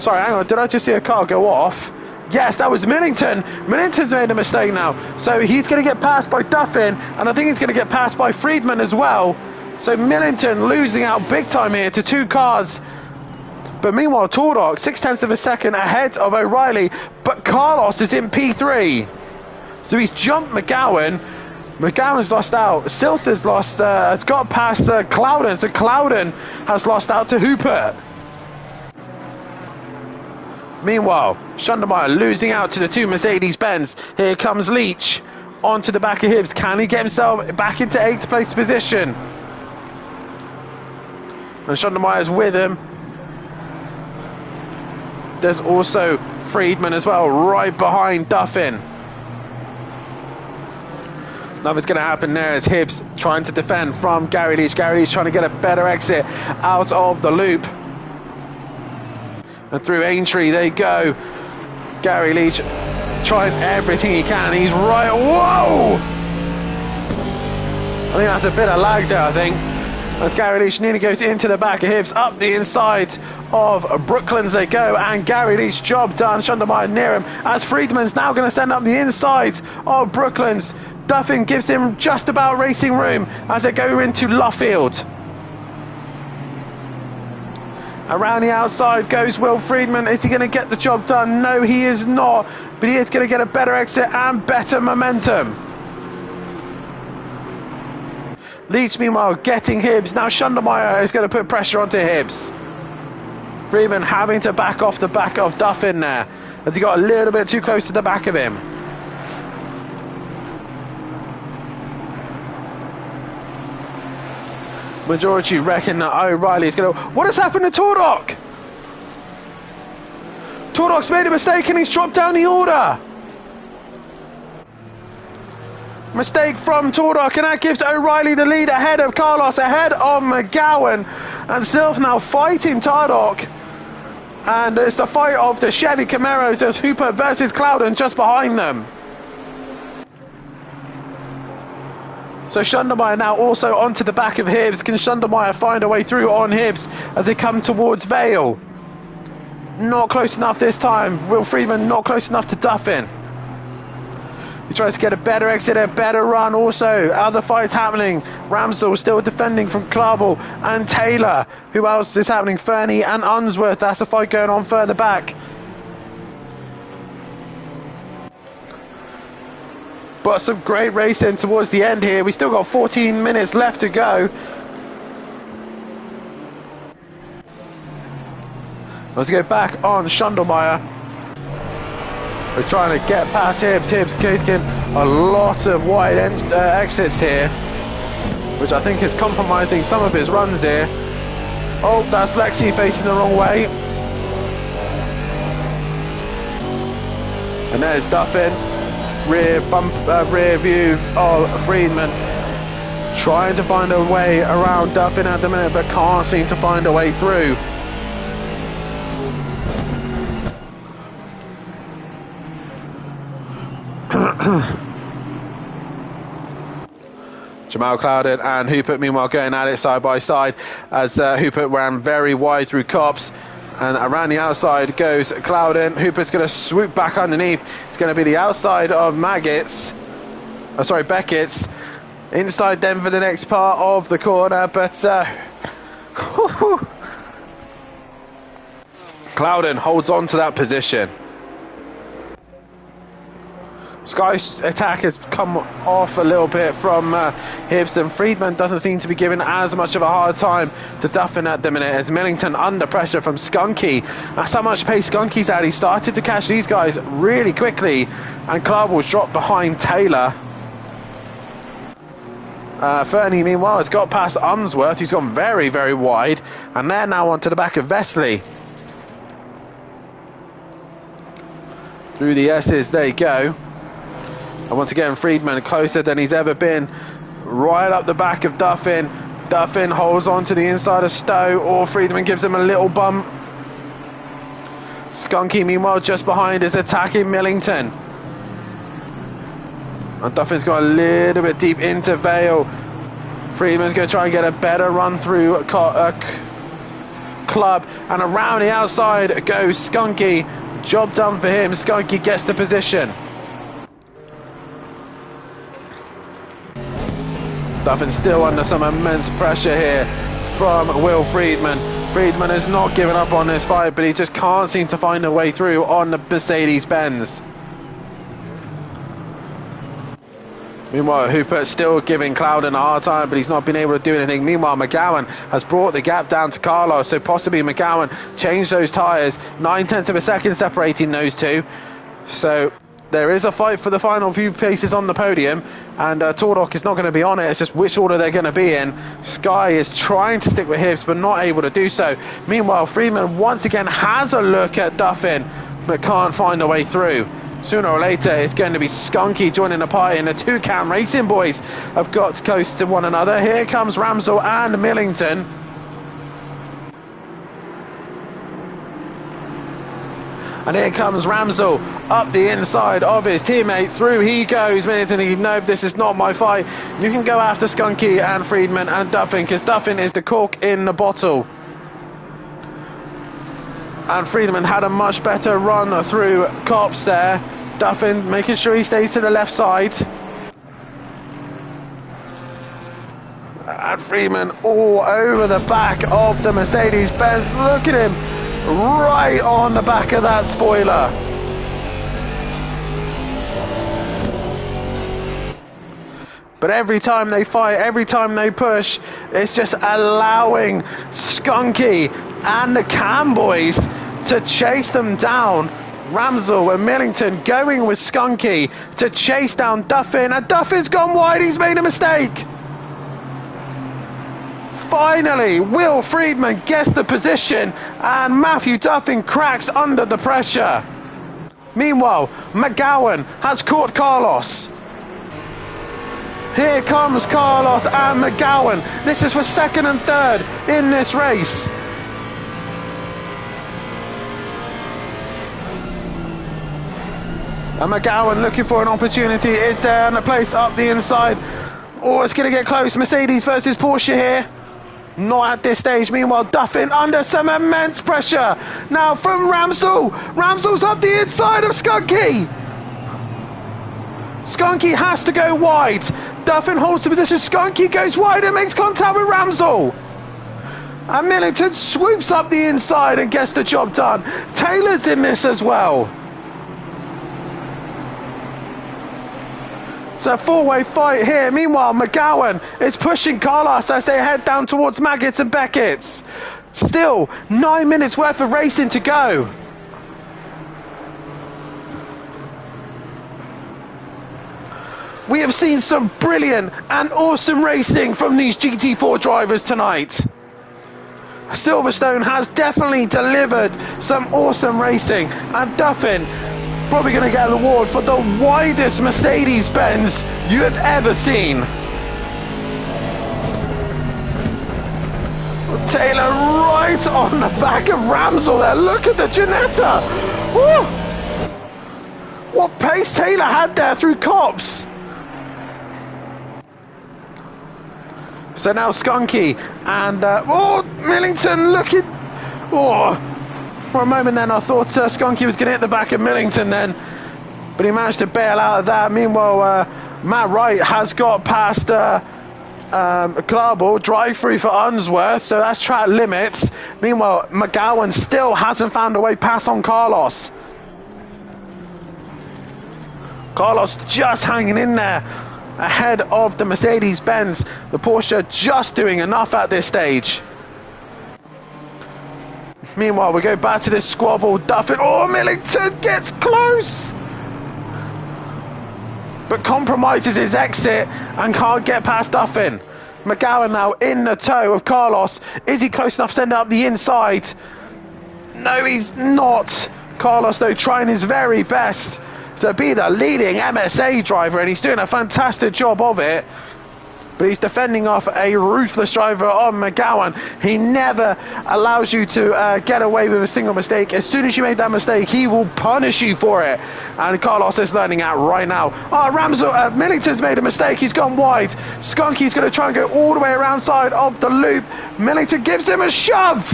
Sorry, hang on. Did I just see a car go off? Yes, that was Millington. Millington's made a mistake now. So he's going to get passed by Duffin, and I think he's going to get passed by Friedman as well. So Millington losing out big time here to two cars. But meanwhile, Tordok, 0.6 of a second ahead of O'Reilly. But Carlos is in P3. So he's jumped McGowan. McGowan's lost out. Silther's lost, has got past Clouden. So Clouden has lost out to Hooper. Meanwhile, Schondermeyer losing out to the two Mercedes-Benz. Here comes Leach onto the back of Hibbs. Can he get himself back into 8th place position? And Schondermeyer's with him. There's also Friedman as well, right behind Duffin. Nothing's going to happen there as Hibbs trying to defend from Gary Leach. Gary Leach trying to get a better exit out of the loop. And through Aintree they go. Gary Leach trying everything he can. He's right. Whoa! I think that's a bit of lag there, I think. As Gary Leach nearly goes into the back of Hibbs, up the inside of Brooklands they go, and Gary Leach, job done. Schondermeyer near him, as Friedman's now going to send up the inside of Brooklands. Duffin gives him just about racing room as they go into Luffield. Around the outside goes Will Friedman. Is he going to get the job done? No, he is not. But he is going to get a better exit and better momentum. Leach, meanwhile, getting Hibbs. Now Schundermeyer is going to put pressure onto Hibbs. Friedman having to back off the back of Duffin there, as he got a little bit too close to the back of him. Majority reckon that O'Reilly is going to... What has happened to Tordok? Tordok's made a mistake and he's dropped down the order. Mistake from Tordok, and that gives O'Reilly the lead ahead of Carlos, ahead of McGowan, and Sylph now fighting Tordok. And it's the fight of the Chevy Camaros as Hooper versus Clouden just behind them. So Schundermeyer now also onto the back of Hibbs. Can Schundermeyer find a way through on Hibbs as they come towards Vale? Not close enough this time. Will Friedman not close enough to Duffin. He tries to get a better exit, a better run. Also, other fights happening. Ramsdell still defending from Clavel and Taylor. Who else is happening? Fernie and Unsworth. That's a fight going on further back. But some great racing towards the end here. We still got 14 minutes left to go. Let's go back on Schundermeyer. We're trying to get past Hibbs. Hibbs taking a lot of wide exits here, which I think is compromising some of his runs here. Oh, that's Lexi facing the wrong way. And there's Duffin. Rear view of Friedman. Trying to find a way around Duffin at the minute, but can't seem to find a way through. Jamal Clouden and Hupert meanwhile going at it side by side as Hupert ran very wide through Cops, and around the outside goes Clouden. Hupert's going to swoop back underneath. It's going to be the outside of Beckett's. Inside then for the next part of the corner, but Clouden holds on to that position. Sky's attack has come off a little bit from Hibbs, and Friedman doesn't seem to be giving as much of a hard time to Duffin at the minute, as Millington under pressure from Skunky. That's how much pace Skunky's had. He started to catch these guys really quickly, and Clarvel's dropped behind Taylor. Fernie meanwhile has got past Unsworth, who's gone very, very wide, and they're now onto the back of Vesely. Through the S's they go. And once again, Friedman closer than he's ever been. Right up the back of Duffin. Duffin holds on to the inside of Stowe, or Friedman gives him a little bump. Skunky, meanwhile, just behind is attacking Millington. And Duffin's got a little bit deep into Vale. Friedman's going to try and get a better run through Club. And around the outside goes Skunky. Job done for him. Skunky gets the position. Duffin still under some immense pressure here from Will Friedman. Friedman has not given up on this fight, but he just can't seem to find a way through on the Mercedes-Benz. Meanwhile, Hooper still giving Clouden a hard time, but he's not been able to do anything. Meanwhile, McGowan has brought the gap down to Carlos, so possibly McGowan changed those tyres. 9/10 of a second separating those two. So there is a fight for the final few places on the podium, and Tordok is not going to be on it. It's just which order they're going to be in. Sky is trying to stick with Hibbs, but not able to do so. Meanwhile, Friedman once again has a look at Duffin, but can't find a way through. Sooner or later, it's going to be Skunky joining the party, and the two Cam Racing boys have got close to one another. Here comes Ramsdell and Millington. And here comes Ramsdell up the inside of his teammate. Through he goes. Millington, no, this is not my fight. You can go after Skunky and Friedman and Duffin, because Duffin is the cork in the bottle. And Friedman had a much better run through Cops there. Duffin making sure he stays to the left side. And Freeman all over the back of the Mercedes-Benz. Look at him, right on the back of that spoiler. But every time they fight, every time they push, it's just allowing Skunky and the Cam boys to chase them down. Ramsell and Millington going with Skunky to chase down Duffin, and Duffin's gone wide, he's made a mistake. Finally, Will Friedman gets the position and Matthew Duffin cracks under the pressure. Meanwhile, McGowan has caught Carlos. Here comes Carlos and McGowan. This is for second and third in this race. And McGowan looking for an opportunity. Is there on a place up the inside? Oh, it's going to get close. Mercedes versus Porsche here. Not at this stage. Meanwhile, Duffin under some immense pressure. Now from Ramsell. Ramsell's up the inside of Skunky. Skunky has to go wide. Duffin holds the position. Skunky goes wide and makes contact with Ramsell. And Millington swoops up the inside and gets the job done. Taylor's in this as well. So a four-way fight here. Meanwhile, McGowan is pushing Carlos as they head down towards Maggots and Beckett's. Still 9 minutes worth of racing to go. We have seen some brilliant and awesome racing from these GT4 drivers tonight. Silverstone has definitely delivered some awesome racing, and Duffin probably going to get an award for the widest Mercedes-Benz you have ever seen. Taylor right on the back of Ramsell there. Look at the Ginetta. Woo! What pace Taylor had there through Copse. So now Skunky and Millington looking. For a moment then I thought Skunky was going to hit the back of Millington then, but he managed to bail out of that. Meanwhile, Matt Wright has got past Glarball, drive-through for Unsworth, so that's track limits. Meanwhile, McGowan still hasn't found a way past on Carlos. Carlos just hanging in there ahead of the Mercedes-Benz. The Porsche just doing enough at this stage. Meanwhile, we go back to this squabble. Duffin, Millington gets close, but compromises his exit and can't get past Duffin. McGowan now in the tow of Carlos. Is he close enough to send it up the inside? No, he's not. Carlos, though, trying his very best to be the leading MSA driver, and he's doing a fantastic job of it. But he's defending off a ruthless driver on McGowan. He never allows you to get away with a single mistake. As soon as you make that mistake, he will punish you for it. And Carlos is learning out right now. Millington's made a mistake. He's gone wide. Skunky's going to try and go all the way around side of the loop. Millington gives him a shove.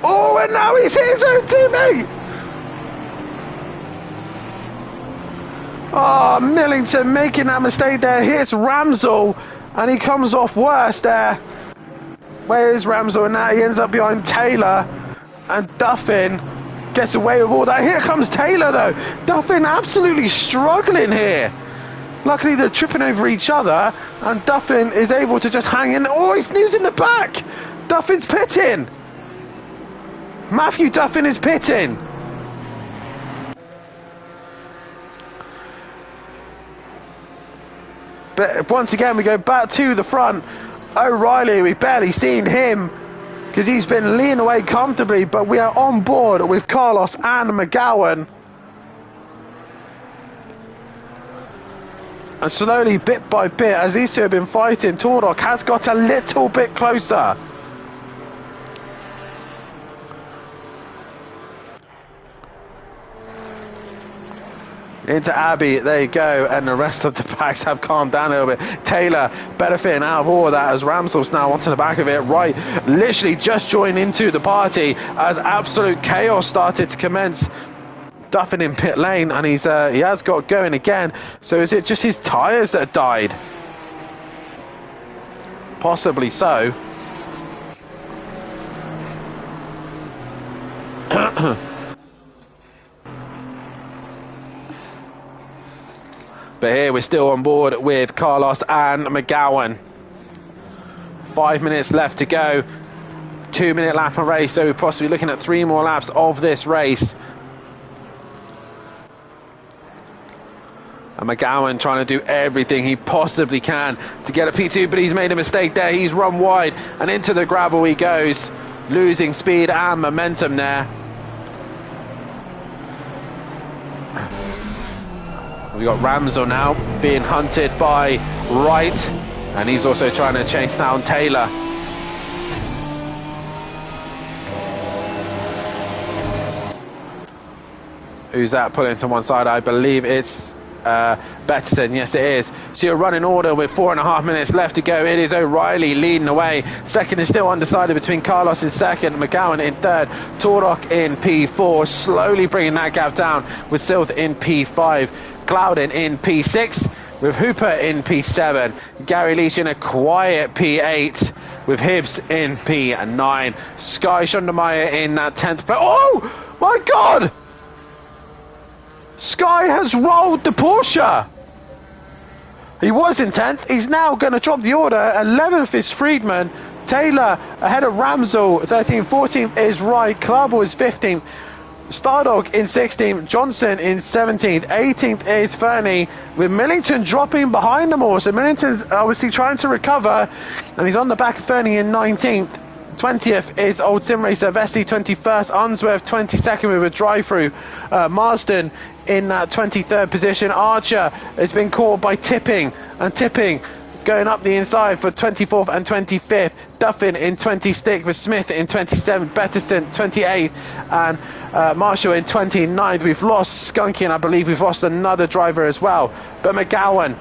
And now he's his own teammate. Millington making that mistake there. Hits Ramsell and he comes off worse there. Where is Ramsell? And now he ends up behind Taylor, and Duffin gets away with all that. Here comes Taylor though. Duffin absolutely struggling here. Luckily they're tripping over each other and Duffin is able to just hang in. He's in the back. Duffin's pitting. Matthew Duffin is pitting. But once again, we go back to the front. O'Reilly, we've barely seen him because he's been leaning away comfortably, but we are on board with Carlos and McGowan. And slowly, bit by bit, as these two have been fighting, Tordok has got a little bit closer. Into Abbey, there you go, and the rest of the packs have calmed down a little bit. Taylor benefiting out of all of that as Ramsell's now onto the back of it. Right, literally just joined into the party as absolute chaos started to commence. Duffin in pit lane, and he has got going again. So is it just his tyres that died? possibly so. But here we're still on board with Carlos and McGowan. 5 minutes left to go. 2-minute lap of race, so we're possibly looking at 3 more laps of this race. And McGowan trying to do everything he possibly can to get a P2, but he's made a mistake there. He's run wide and into the gravel he goes, losing speed and momentum there. We've got Ramsel now being hunted by Wright, and he's also trying to chase down Taylor. Who's that pulling to one side? I believe it's Betterton. Yes, it is. So you're running order with 4.5 minutes left to go. It is O'Reilly leading the way. Second is still undecided between Carlos in second, McGowan in third, Tordock in P4, slowly bringing that gap down with Silth in P5, Clouden in P6, with Hooper in P7, Gary Leach in a quiet P8, with Hibbs in P9, Sky Schondermeyer in that 10th place. Oh my God! Sky has rolled the Porsche. He was in 10th. He's now going to drop the order. 11th is Friedman. Taylor ahead of Ramsel. 13th, 14th is Wright. Clarbo is 15th. Stardog in 16th. Johnson in 17th. 18th is Fernie, with Millington dropping behind them all. So Millington's obviously trying to recover, and he's on the back of Fernie in 19th. 20th is Old Sim Racer Vesey, 21st Unsworth, 22nd with a drive-through. Marsden in that 23rd position. Archer has been caught by Tipping, and Tipping going up the inside for 24th and 25th. Duffin in 26th, with Smith in 27th, Betterson 28th, and Marshall in 29th. We've lost Skunky, and I believe we've lost another driver as well. But McGowan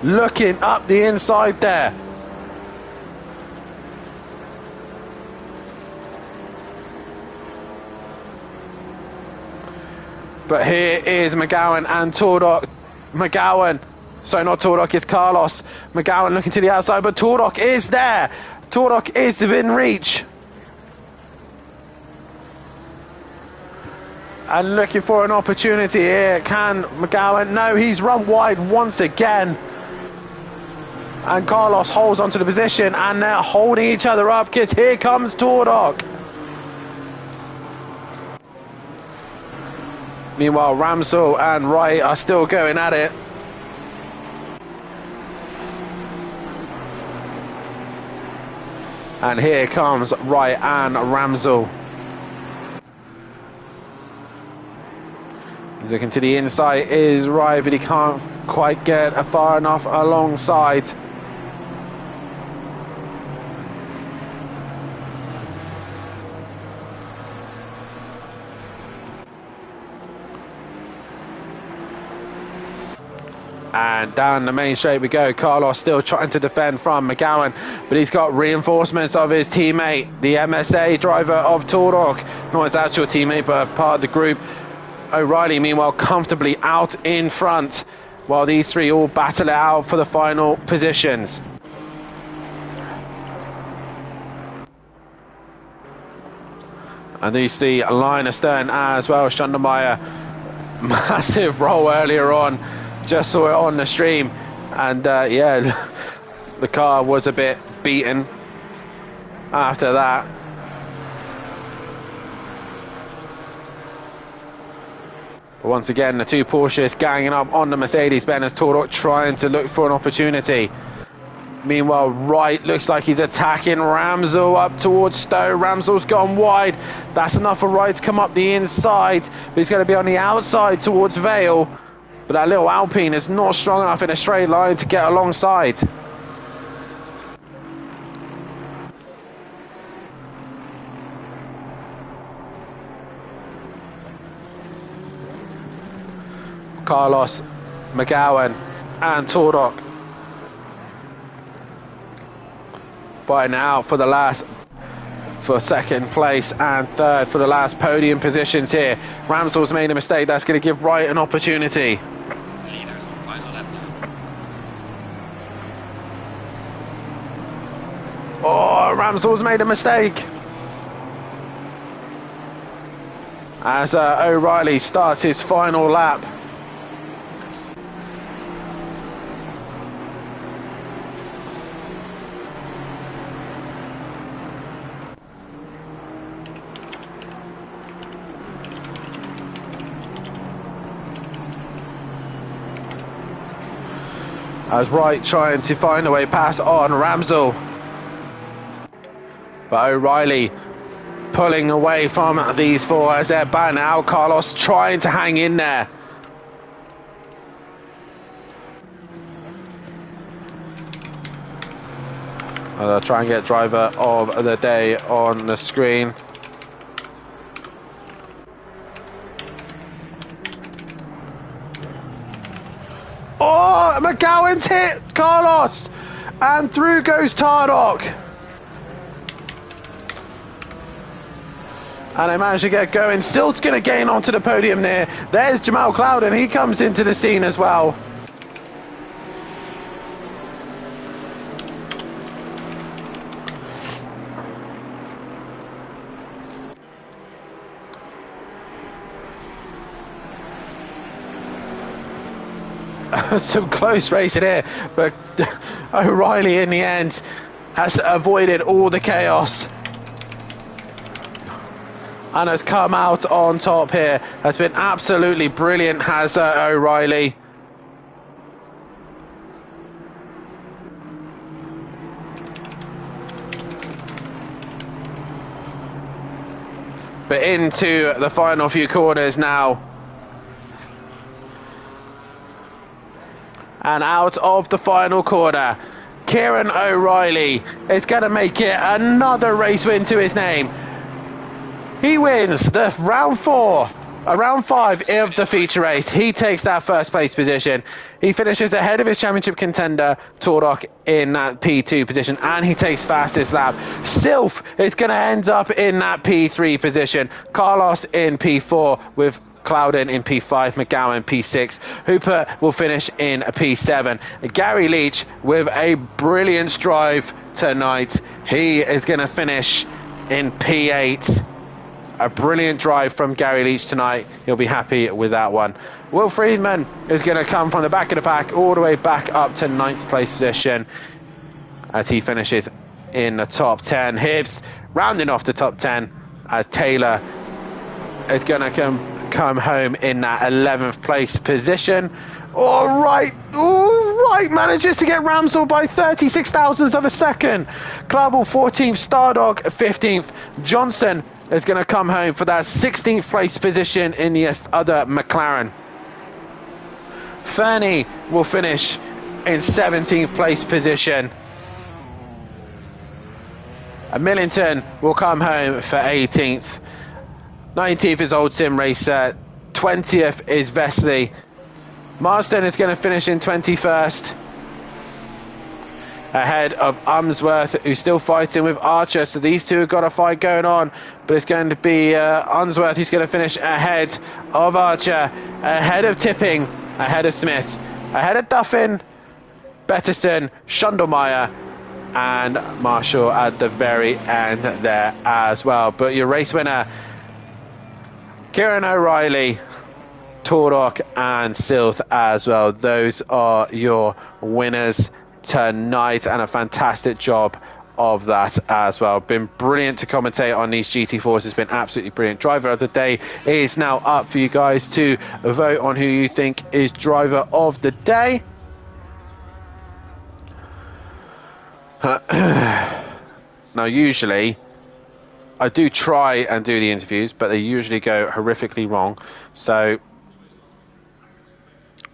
looking up the inside there. But here is McGowan and Tordock. McGowan, sorry, not Tordock, it's Carlos. McGowan looking to the outside, but Tordock is there. Tordock is within reach. And looking for an opportunity here. Can McGowan? No, he's run wide once again. And Carlos holds onto the position, and they're holding each other up, because here comes Tordock. Meanwhile, Ramsel and Wright are still going at it. And here comes Wright and Ramsel. Looking to the inside is Wright, but he can't quite get far enough alongside. And down the main straight we go. Carlos still trying to defend from McGowan, but he's got reinforcements of his teammate, the MSA driver of Tordock. Not his actual teammate, but part of the group. O'Reilly, meanwhile, comfortably out in front, while these three all battle it out for the final positions. And you see a line astern as well. Schondermeyer, massive roll earlier on. Just saw it on the stream, and yeah, the car was a bit beaten after that. But once again, the two Porsches ganging up on the Mercedes-Benz. Tordock trying to look for an opportunity. Meanwhile, Wright looks like he's attacking Ramsel up towards Stowe. Ramsel's gone wide. That's enough for Wright to come up the inside, but he's going to be on the outside towards Vale. But that little Alpine is not strong enough in a straight line to get alongside. Carlos, McGowan and Tordock fighting out for second place and third for the last podium positions here. Ramsel's made a mistake. That's going to give Wright an opportunity. Leaders on final lap Ramsell's made a mistake. As O'Reilly starts his final lap. As Wright trying to find a way past on Ramsell. But O'Reilly pulling away from these four as they're batting out. Carlos trying to hang in there. I'll try and get driver of the day on the screen. Oh, McGowan's hit Carlos, and through goes Tardock. And they managed to get going. Silt's going to gain onto the podium there. There's Jamal Clouden. He comes into the scene as well. Some close racing here, but O'Reilly in the end has avoided all the chaos and has come out on top here. Has been absolutely brilliant, has O'Reilly. But into the final few corners now. And out of the final corner, Kieran O'Reilly is going to make it another race win to his name. He wins the round 5 of the feature race. He takes that first place position. He finishes ahead of his championship contender, Tordock, in that P2 position, and he takes fastest lap. Silf is going to end up in that P3 position. Carlos in P4 with Clouden in P5, McGowan P6. Hooper will finish in a P7. Gary Leach with a brilliant drive tonight. He is going to finish in P8. A brilliant drive from Gary Leach tonight. He'll be happy with that one. Will Friedman is going to come from the back of the pack all the way back up to 9th place position as he finishes in the top 10. Hibbs rounding off the top 10 as Taylor is going to come home in that 11th place position. All right, manages to get Ramsell by 36 thousandths of a second. Clubble 14th, Stardog 15th. Johnson is going to come home for that 16th place position in the other McLaren. Fernie will finish in 17th place position. Millington will come home for 18th. 19th is Old Sim Racer. 20th is Vesley. Marsden is going to finish in 21st. Ahead of Unsworth, who's still fighting with Archer. So these two have got a fight going on. But it's going to be Unsworth who's going to finish ahead of Archer. Ahead of Tipping. Ahead of Smith. Ahead of Duffin. Betterson. Schundelmeyer. And Marshall at the very end there as well. But your race winner, Kieran O'Reilly, Tordock and Silth as well. Those are your winners tonight, and a fantastic job of that as well. Been brilliant to commentate on these GT4s. It's been absolutely brilliant. Driver of the day is now up for you guys to vote on who you think is driver of the day. Now usually I do try and do the interviews, but they usually go horrifically wrong. So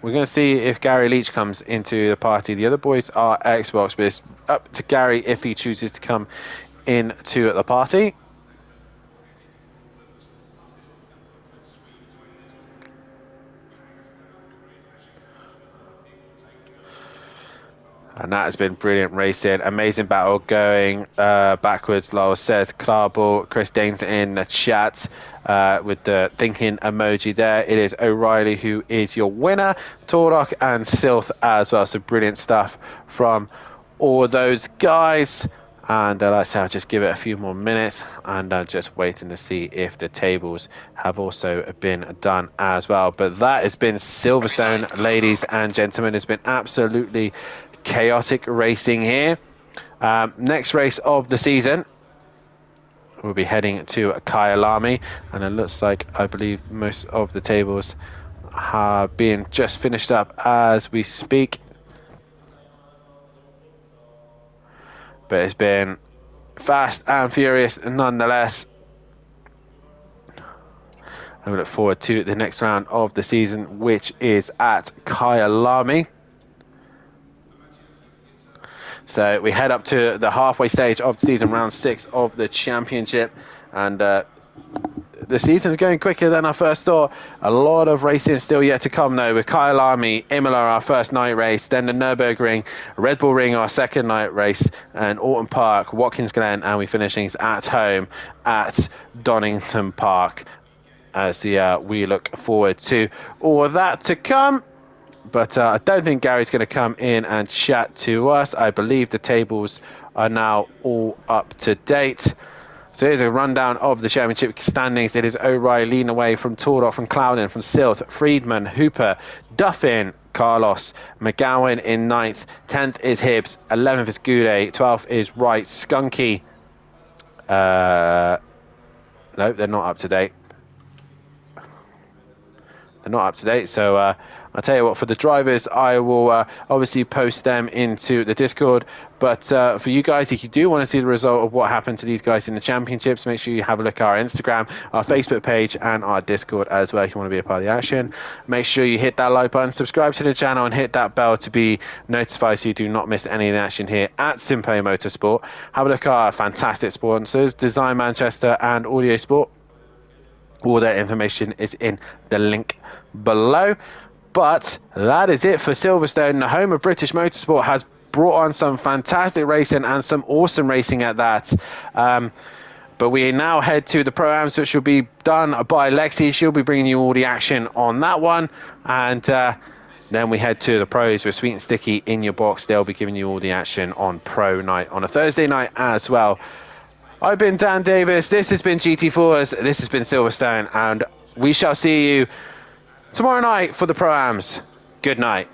we're going to see if Gary Leach comes into the party. The other boys are Xbox, but it's up to Gary if he chooses to come into the party. And that has been brilliant racing. Amazing battle going backwards. Lowell says Clarball. Chris Danes in the chat with the thinking emoji there. It is O'Reilly who is your winner. Tordock and Silth as well. So brilliant stuff from all those guys. And like I say, I'll just give it a few more minutes, and just waiting to see if the tables have also been done as well. But that has been Silverstone, ladies and gentlemen. It's been absolutely chaotic racing here. Next race of the season, we'll be heading to Kyalami, and it looks like, I believe, most of the tables are being just finished up as we speak. But it's been fast and furious nonetheless. And we look forward to the next round of the season, which is at Kyalami. So we head up to the halfway stage of the season, round 6 of the championship. And the season's going quicker than I first thought. A lot of racing still yet to come, though, with Kyalami, Imola, our first night race, then the Nürburgring, Red Bull Ring, our second night race, and Autumn Park, Watkins Glen, and we finish things at home at Donington Park, as we look forward to all of that to come. But I don't think Gary's going to come in and chat to us. I believe the tables are now all up to date. So here's a rundown of the championship standings. It is O'Reilly leading away from Tordop, from Clouden, from Silth, Friedman, Hooper, Duffin, Carlos, McGowan in 9th. 10th is Hibbs. 11th is Goudet. 12th is Wright. Skunky. No, they're not up to date. They're not up to date. So I'll tell you what, for the drivers, I will obviously post them into the Discord. But for you guys, if you do want to see the result of what happened to these guys in the championships, make sure you have a look at our Instagram, our Facebook page, and our Discord as well if you want to be a part of the action. Make sure you hit that like button, subscribe to the channel, and hit that bell to be notified so you do not miss any of the action here at Simplay Motorsport. Have a look at our fantastic sponsors, Design Manchester and Audio Sport. All that information is in the link below. But that is it for Silverstone. The home of British Motorsport has brought on some fantastic racing and some awesome racing at that. But we now head to the Pro-Ams, which will be done by Lexi. She'll be bringing you all the action on that one. And then we head to the Pros with Sweet and Sticky in your box. They'll be giving you all the action on Pro Night on a Thursday night as well. I've been Dan Davis. This has been GT4s. This has been Silverstone. And we shall see you tomorrow night for the Pro-Ams. Good night.